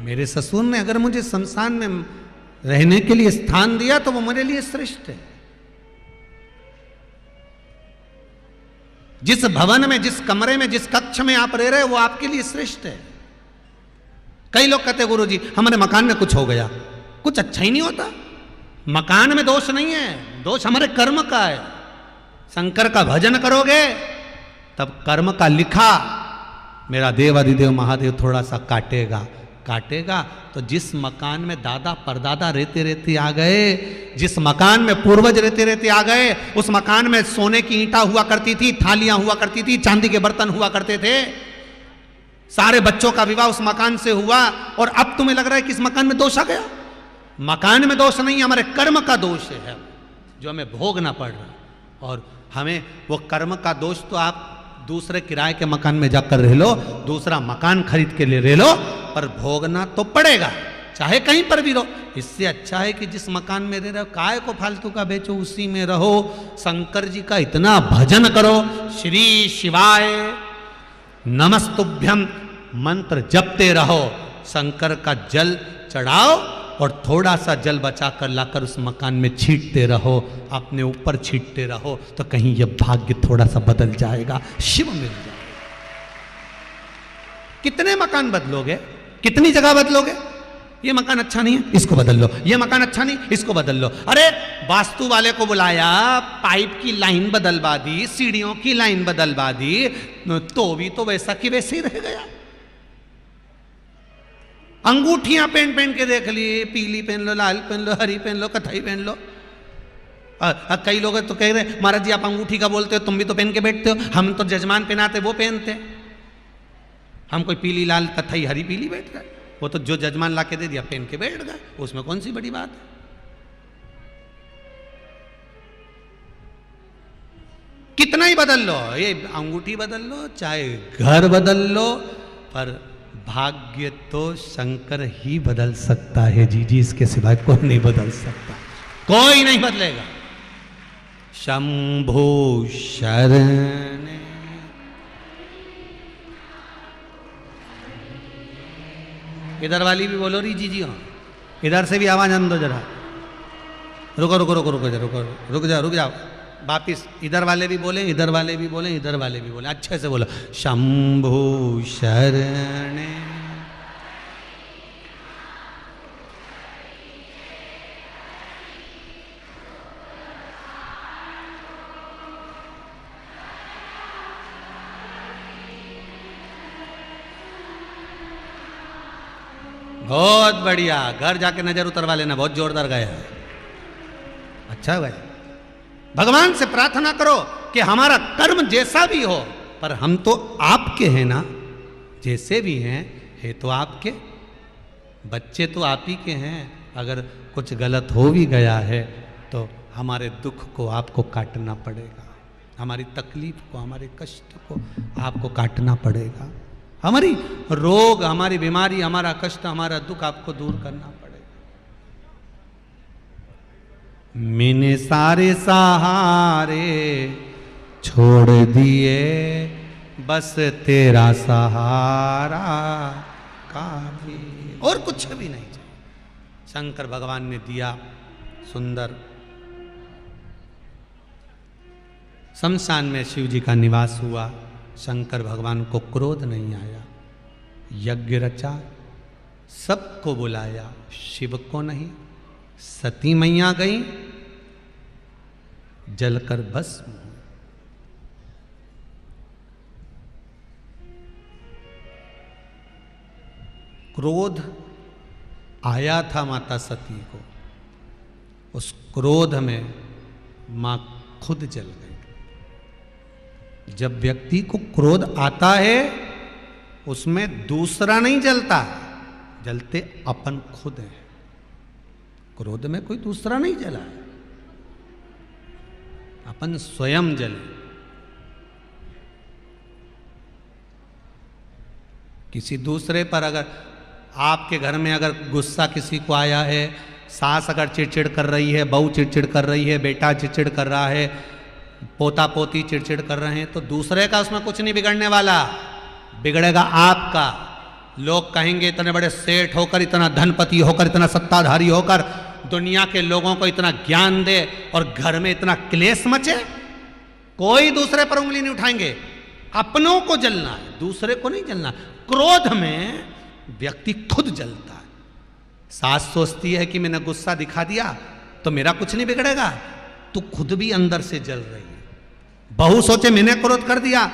मेरे ससुर ने अगर मुझे शमशान में रहने के लिए स्थान दिया तो वो मेरे लिए श्रेष्ठ है। जिस भवन में, जिस कमरे में, जिस कक्ष में आप रह रहे हो वो आपके लिए श्रेष्ठ है। कई लोग कहते गुरुजी हमारे मकान में कुछ हो गया, कुछ अच्छा ही नहीं होता। मकान में दोष नहीं है, दोष हमारे कर्म का है। शंकर का भजन करोगे तब कर्म का लिखा मेरा देव अधिदेव महादेव थोड़ा सा काटेगा। तो जिस मकान में दादा परदादा रहते रहते आ गए, जिस मकान में पूर्वज रहते रहते आ गए, उस मकान में सोने की ईंटा हुआ करती थी, थालियां हुआ करती थी, चांदी के बर्तन हुआ करते थे, सारे बच्चों का विवाह उस मकान से हुआ, और अब तुम्हें लग रहा है कि इस मकान में दोष आ गया। मकान में दोष नहीं, हमारे कर्म का दोष है जो हमें भोगना पड़ रहा है। और हमें वो कर्म का दोष तो आप दूसरे किराए के मकान में जाकर रह लो, दूसरा मकान खरीद के लिए रह लो, पर भोगना तो पड़ेगा, चाहे कहीं पर भी रहो। इससे अच्छा है कि जिस मकान में रह रहे हो काय को फालतू का बेचो, उसी में रहो, शंकर जी का इतना भजन करो, श्री शिवाय नमस्तुभ्यम मंत्र जपते रहो, शंकर का जल चढ़ाओ और थोड़ा सा जल बचाकर लाकर उस मकान में छींटते रहो, अपने ऊपर छींटते रहो, तो कहीं यह भाग्य थोड़ा सा बदल जाएगा, शिव मिल जाएगा। कितने मकान बदलोगे, कितनी जगह बदलोगे? ये मकान अच्छा नहीं है, इसको बदल लो, ये मकान अच्छा नहीं, इसको बदल लो। अरे वास्तु वाले को बुलाया, पाइप की लाइन बदलवा दी, सीढ़ियों की लाइन बदलवा दी, तो भी तो वैसा कि वैसे ही रह गया। अंगूठियां पहन पहन के देख लिए, पीली पहन लो, लाल पहन लो, हरी पहन लो, कथई पहन लो। कई लोग तो कह रहे महाराज जी आप अंगूठी का बोलते हो, तुम भी तो पहन के बैठते हो, हम तो जजमान पहनाते वो पहनते, हम कोई पीली लाल कथई हरी पीली बैठ गए, वो तो जो जजमान ला के दे दिया पहन के बैठ गए, उसमें कौन सी बड़ी बात है? कितना ही बदल लो, ये अंगूठी बदल लो, चाहे घर बदल लो, पर भाग्य तो शंकर ही बदल सकता है जी, इसके सिवाय कोई नहीं बदल सकता, कोई नहीं बदलेगा। शंभो शरण इधर वाली भी बोलो री जी हाँ, इधर से भी आवाज आन दो जरा, रुको रुको रुको रुको रुको रुक जाओ वापिस, इधर वाले भी बोले, इधर वाले भी बोले, इधर वाले भी बोले, अच्छे से बोलो, शंभु शरण। बहुत बढ़िया, घर जाके नजर उतरवा लेना, बहुत जोरदार गाया है, अच्छा गाया। भगवान से प्रार्थना करो कि हमारा कर्म जैसा भी हो, पर हम तो आपके हैं ना, जैसे भी हैं है तो आपके, बच्चे तो आप ही के हैं। अगर कुछ गलत हो भी गया है तो हमारे दुख को आपको काटना पड़ेगा, हमारी तकलीफ को, हमारे कष्ट को आपको काटना पड़ेगा, हमारी रोग, हमारी बीमारी, हमारा कष्ट, हमारा दुख आपको दूर करना पड़ेगा। मैंने सारे सहारे छोड़ दिए, बस तेरा सहारा काफी, और कुछ भी नहीं चाहिए। शंकर भगवान ने दिया सुंदर। शमशान में शिव जी का निवास हुआ, शंकर भगवान को क्रोध नहीं आया, यज्ञ रचा, सबको बुलाया, शिव को नहीं। सती मैया गई, जलकर भस्म। क्रोध आया था माता सती को, उस क्रोध में मां खुद जल गई। जब व्यक्ति को क्रोध आता है उसमें दूसरा नहीं जलता, जलते अपन खुद हैं। क्रोध में कोई दूसरा नहीं जला, अपन स्वयं जले। किसी दूसरे पर अगर आपके घर में अगर गुस्सा किसी को आया है, सास अगर चिड़चिड़ कर रही है, बहू चिड़चिड़ कर रही है, बेटा चिड़चिड़ कर रहा है, पोता पोती चिड़चिड़ कर रहे हैं, तो दूसरे का उसमें कुछ नहीं बिगड़ने वाला, बिगड़ेगा आपका। लोग कहेंगे इतने बड़े सेठ होकर, इतना धनपति होकर, इतना सत्ताधारी होकर दुनिया के लोगों को इतना ज्ञान दे और घर में इतना क्लेश मचे, कोई दूसरे पर उंगली नहीं उठाएंगे। अपनों को जलना है, दूसरे को नहीं जलना। क्रोध में व्यक्ति खुद जलता है। सास सोचती है कि मैंने गुस्सा दिखा दिया तो मेरा कुछ नहीं बिगड़ेगा, तू खुद भी अंदर से जल रही है। बहू सोचे मैंने क्रोध कर दिया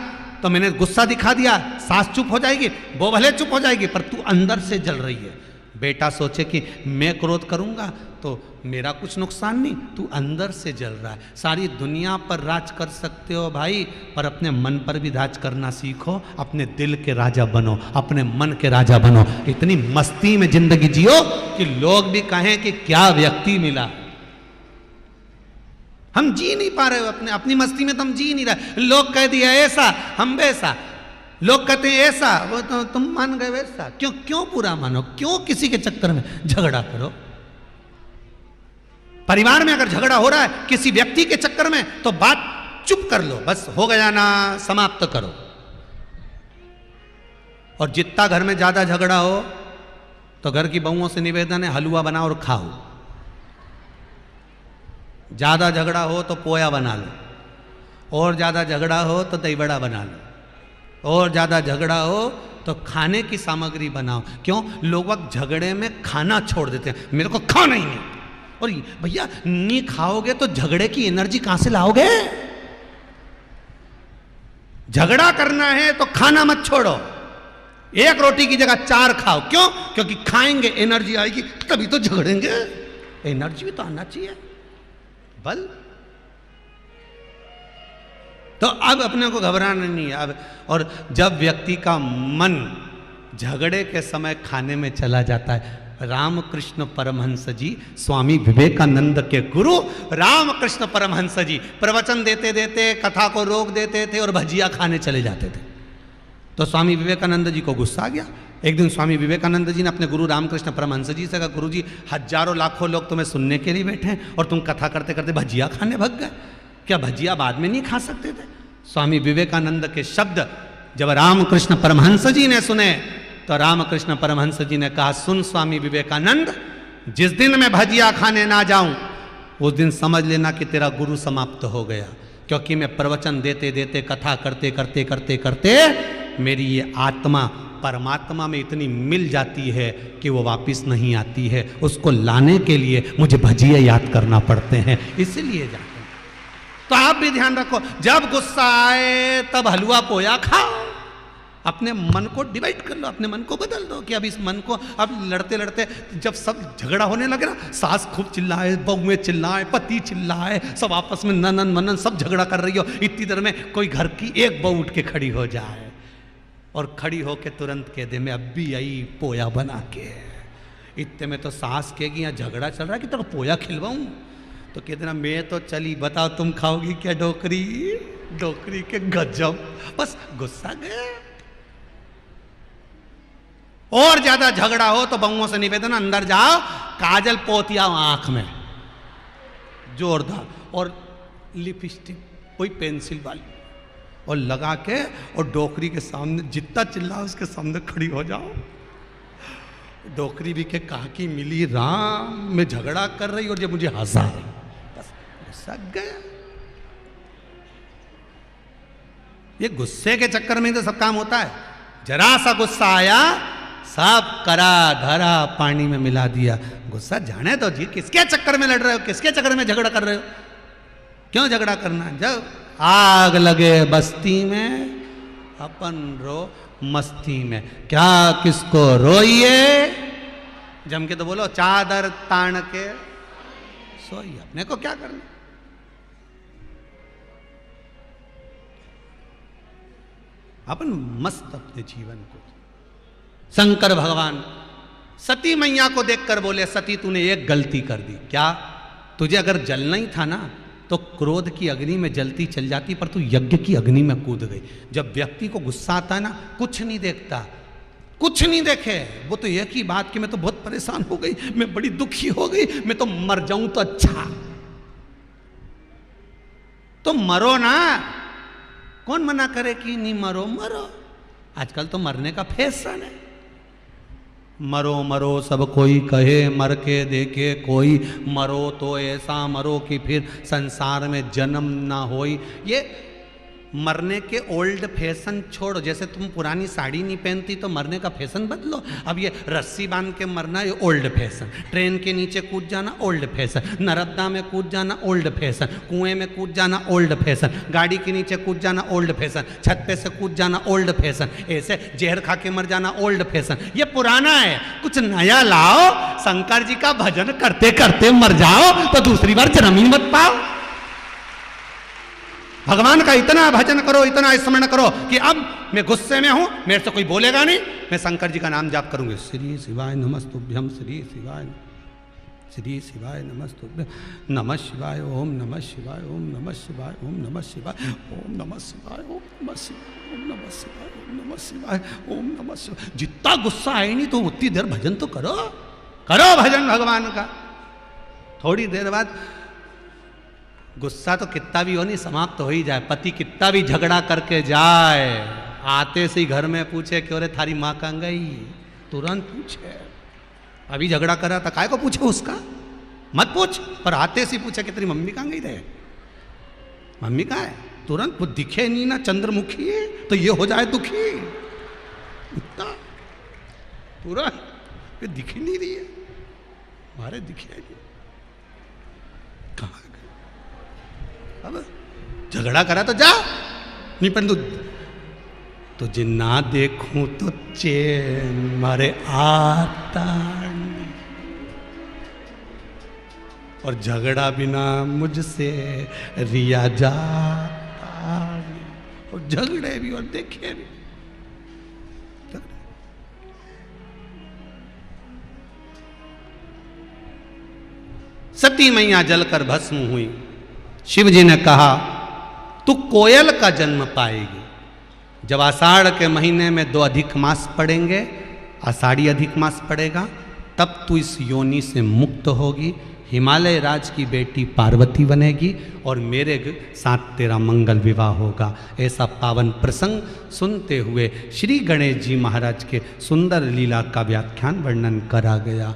तो मैंने गुस्सा दिखा दिया, सास चुप हो जाएगी, वो भले चुप हो जाएगी पर तू अंदर से जल रही है। बेटा सोचे कि मैं क्रोध करूंगा तो मेरा कुछ नुकसान नहीं, तू अंदर से जल रहा है। सारी दुनिया पर राज कर सकते हो भाई, पर अपने मन पर भी राज करना सीखो। अपने दिल के राजा बनो, अपने मन के राजा बनो। इतनी मस्ती में जिंदगी जियो कि लोग भी कहें कि क्या व्यक्ति मिला। हम जी नहीं पा रहे हो अपनी मस्ती में, तो हम जी नहीं रहे। लोग कह दिया ऐसा, हम वैसा, लोग कहते हैं ऐसा, वो तो तुम मान गए वैसा। क्यों पूरा मानो? क्यों किसी के चक्कर में झगड़ा करो? परिवार में अगर झगड़ा हो रहा है किसी व्यक्ति के चक्कर में, तो बात चुप कर लो, बस हो गया ना, समाप्त करो। और जितना घर में ज्यादा झगड़ा हो तो घर की बहुओं से निवेदन है हलवा बनाओ और खाओ। ज्यादा झगड़ा हो तो पोया बना लो, और ज्यादा झगड़ा हो तो दही बड़ा बना लो, और ज्यादा झगड़ा हो तो खाने की सामग्री बनाओ। क्यों? लोग झगड़े में खाना छोड़ देते हैं, मेरे को खाना ही नहीं। और भैया नहीं खाओगे तो झगड़े की एनर्जी कहां से लाओगे? झगड़ा करना है तो खाना मत छोड़ो, एक रोटी की जगह 4 खाओ। क्यों? क्योंकि खाएंगे एनर्जी आएगी, तभी तो झगड़ेंगे। एनर्जी भी तो आना चाहिए, बल। तो अब अपने को घबराना नहीं है अब। और जब व्यक्ति का मन झगड़े के समय खाने में चला जाता है, रामकृष्ण परमहंस जी, स्वामी विवेकानंद के गुरु रामकृष्ण परमहंस जी प्रवचन देते देते कथा को रोक देते थे और भजिया खाने चले जाते थे। तो स्वामी विवेकानंद जी को गुस्सा आ गया। एक दिन स्वामी विवेकानंद जी ने अपने गुरु रामकृष्ण परमहंस जी से कहा, गुरु जी हजारों लाखों लोग तुम्हें सुनने के लिए बैठे हैं और तुम कथा करते करते भजिया खाने भग गए, क्या भजिया बाद में नहीं खा सकते थे? स्वामी विवेकानंद के शब्द जब रामकृष्ण परमहंस जी ने सुने तो रामकृष्ण परमहंस जी ने कहा, सुन स्वामी विवेकानंद, जिस दिन मैं भजिया खाने ना जाऊं उस दिन समझ लेना कि तेरा गुरु समाप्त हो गया। क्योंकि मैं प्रवचन देते देते कथा करते करते करते करते मेरी ये आत्मा परमात्मा में इतनी मिल जाती है कि वो वापस नहीं आती है। उसको लाने के लिए मुझे भजिया याद करना पड़ते हैं, इसलिए जाते हैं। तो आप भी ध्यान रखो, जब गुस्सा आए तब हलवा पोया खाओ। अपने मन को डिवाइड कर लो, अपने मन को बदल दो कि अब इस मन को, अब लड़ते लड़ते जब सब झगड़ा होने लगे ना, सास खूब चिल्लाए, बहुएं चिल्लाए, पति चिल्लाए, सब आपस में ननन मनन सब झगड़ा कर रही हो, इतनी देर में कोई घर की एक बहू उठ के खड़ी हो जाए और खड़ी होके तुरंत कह दे मैं अब भी आई पोया बना के। इतने में तो सास कहेगी यहाँ झगड़ा चल रहा है कि तेरा पोया खिलवाऊं, तो कह देना मैं तो चली, बताओ तुम खाओगी क्या डोकरी? डोकरी के गजब, बस गुस्सा गया। और ज्यादा झगड़ा हो तो बहुओं से निवेदन, अंदर जाओ, काजल पोतिया आंख में जोरदार, और लिपस्टिक कोई पेंसिल वाली, और लगा के और डोकरी के सामने जितना चिल्लाओ उसके सामने खड़ी हो जाओ। डोकरी भी के कहा कि मिली राम, मैं झगड़ा कर रही और जब मुझे हंसा, बस गुस्सा गया। ये गुस्से के चक्कर में तो सब काम होता है। जरा सा गुस्सा आया, सब करा धरा पानी में मिला दिया। गुस्सा जाने दो जी, किसके चक्कर में लड़ रहे हो, किसके चक्कर में झगड़ा कर रहे हो? क्यों झगड़ा करना? जब आग लगे बस्ती में अपन रो मस्ती में, क्या किसको रोइए, जम के तो बोलो चादर तान के सोइए, अपने को क्या करना। अपन मस्त अपने जीवन को। शंकर भगवान सती मैया को देखकर बोले, सती तूने एक गलती कर दी। क्या? तुझे अगर जलना ही था ना तो क्रोध की अग्नि में जलती चल जाती, पर तू यज्ञ की अग्नि में कूद गई। जब व्यक्ति को गुस्सा आता है ना, कुछ नहीं देखता, कुछ नहीं देखे, वो तो एक ही बात कि मैं तो बहुत परेशान हो गई, मैं बड़ी दुखी हो गई, मैं तो मर जाऊं तो अच्छा। तो मरो ना, कौन मना करे कि नहीं मरो? मरो। आजकल तो मरने का फैशन है। मरो मरो सब कोई कहे, मर के देखे कोई, मरो तो ऐसा मरो कि फिर संसार में जन्म ना होई। ये मरने के ओल्ड फैशन छोड़ो। जैसे तुम पुरानी साड़ी नहीं पहनती तो मरने का फैशन बदलो। अब ये रस्सी बांध के मरना, ये ओल्ड फैशन। ट्रेन के नीचे कूद जाना, ओल्ड फैशन। नर्मदा में कूद जाना, ओल्ड फैशन। कुएं में कूद जाना, ओल्ड फैशन। गाड़ी के नीचे कूद जाना, ओल्ड फैशन। छत पे से कूद जाना, ओल्ड फैशन। ऐसे जहर खा के मर जाना, ओल्ड फैशन। ये पुराना है, कुछ नया लाओ। शंकर जी का भजन करते करते मर जाओ तो दूसरी बार जन्म ही मत पाओ। भगवान का इतना भजन करो, इतना स्मरण करो कि अब मैं गुस्से में हूं, मेरे से कोई बोलेगा नहीं, मैं शंकर जी का नाम जाप करूंगी। श्री शिवाय नमस्तुभ्यम, श्री शिवाय, श्री शिवाय नमस्तुभ्यम, नमः शिवाय, ओम नमः शिवाय, ओम नमः शिवाय, ओम नमः शिवाय, ओम नमः शिवाय, ओम नमः शिवाय, ओम नमः शिवाय, ओम नमः शिवाय, ओम नमः शिवाय। जितना गुस्सा आए नहीं तो उतनी देर भजन तो करो, करो भजन भगवान का। थोड़ी देर बाद गुस्सा तो कितना भी हो नहीं, समाप्त हो ही जाए। पति कितना भी झगड़ा करके जाए, आते से ही घर में पूछे कि अरे थारी माँ कहाँ गई, तुरंत पूछे। अभी झगड़ा करा था, काय को पूछे उसका, मत पूछ, पर आते से ही पूछे कि तेरी मम्मी कहाँ गई रे, मम्मी कहाँ है। तुरंत वो दिखे नहीं ना, चंद्रमुखी है तो ये हो जाए दुखी। इतना तुरंत ये दिख ही नहीं रही है, हमारे दिखे नहीं, कहाँ अब झगड़ा करा तो जा नहीं, पर तो जिन्ना देखूं तो चैन मारे आता नहीं, और झगड़ा बिना मुझसे रिया जाता नहीं। और झगड़े भी और देखे भी। सती मैया जलकर भस्म हुई। शिव जी ने कहा तू कोयल का जन्म पाएगी। जब आषाढ़ के महीने में 2 अधिक मास पड़ेंगे, आषाढ़ी अधिक मास पड़ेगा, तब तू इस योनि से मुक्त होगी, हिमालय राज की बेटी पार्वती बनेगी और मेरे साथ तेरा मंगल विवाह होगा। ऐसा पावन प्रसंग सुनते हुए श्री गणेश जी महाराज के सुंदर लीला का व्याख्यान वर्णन करा गया।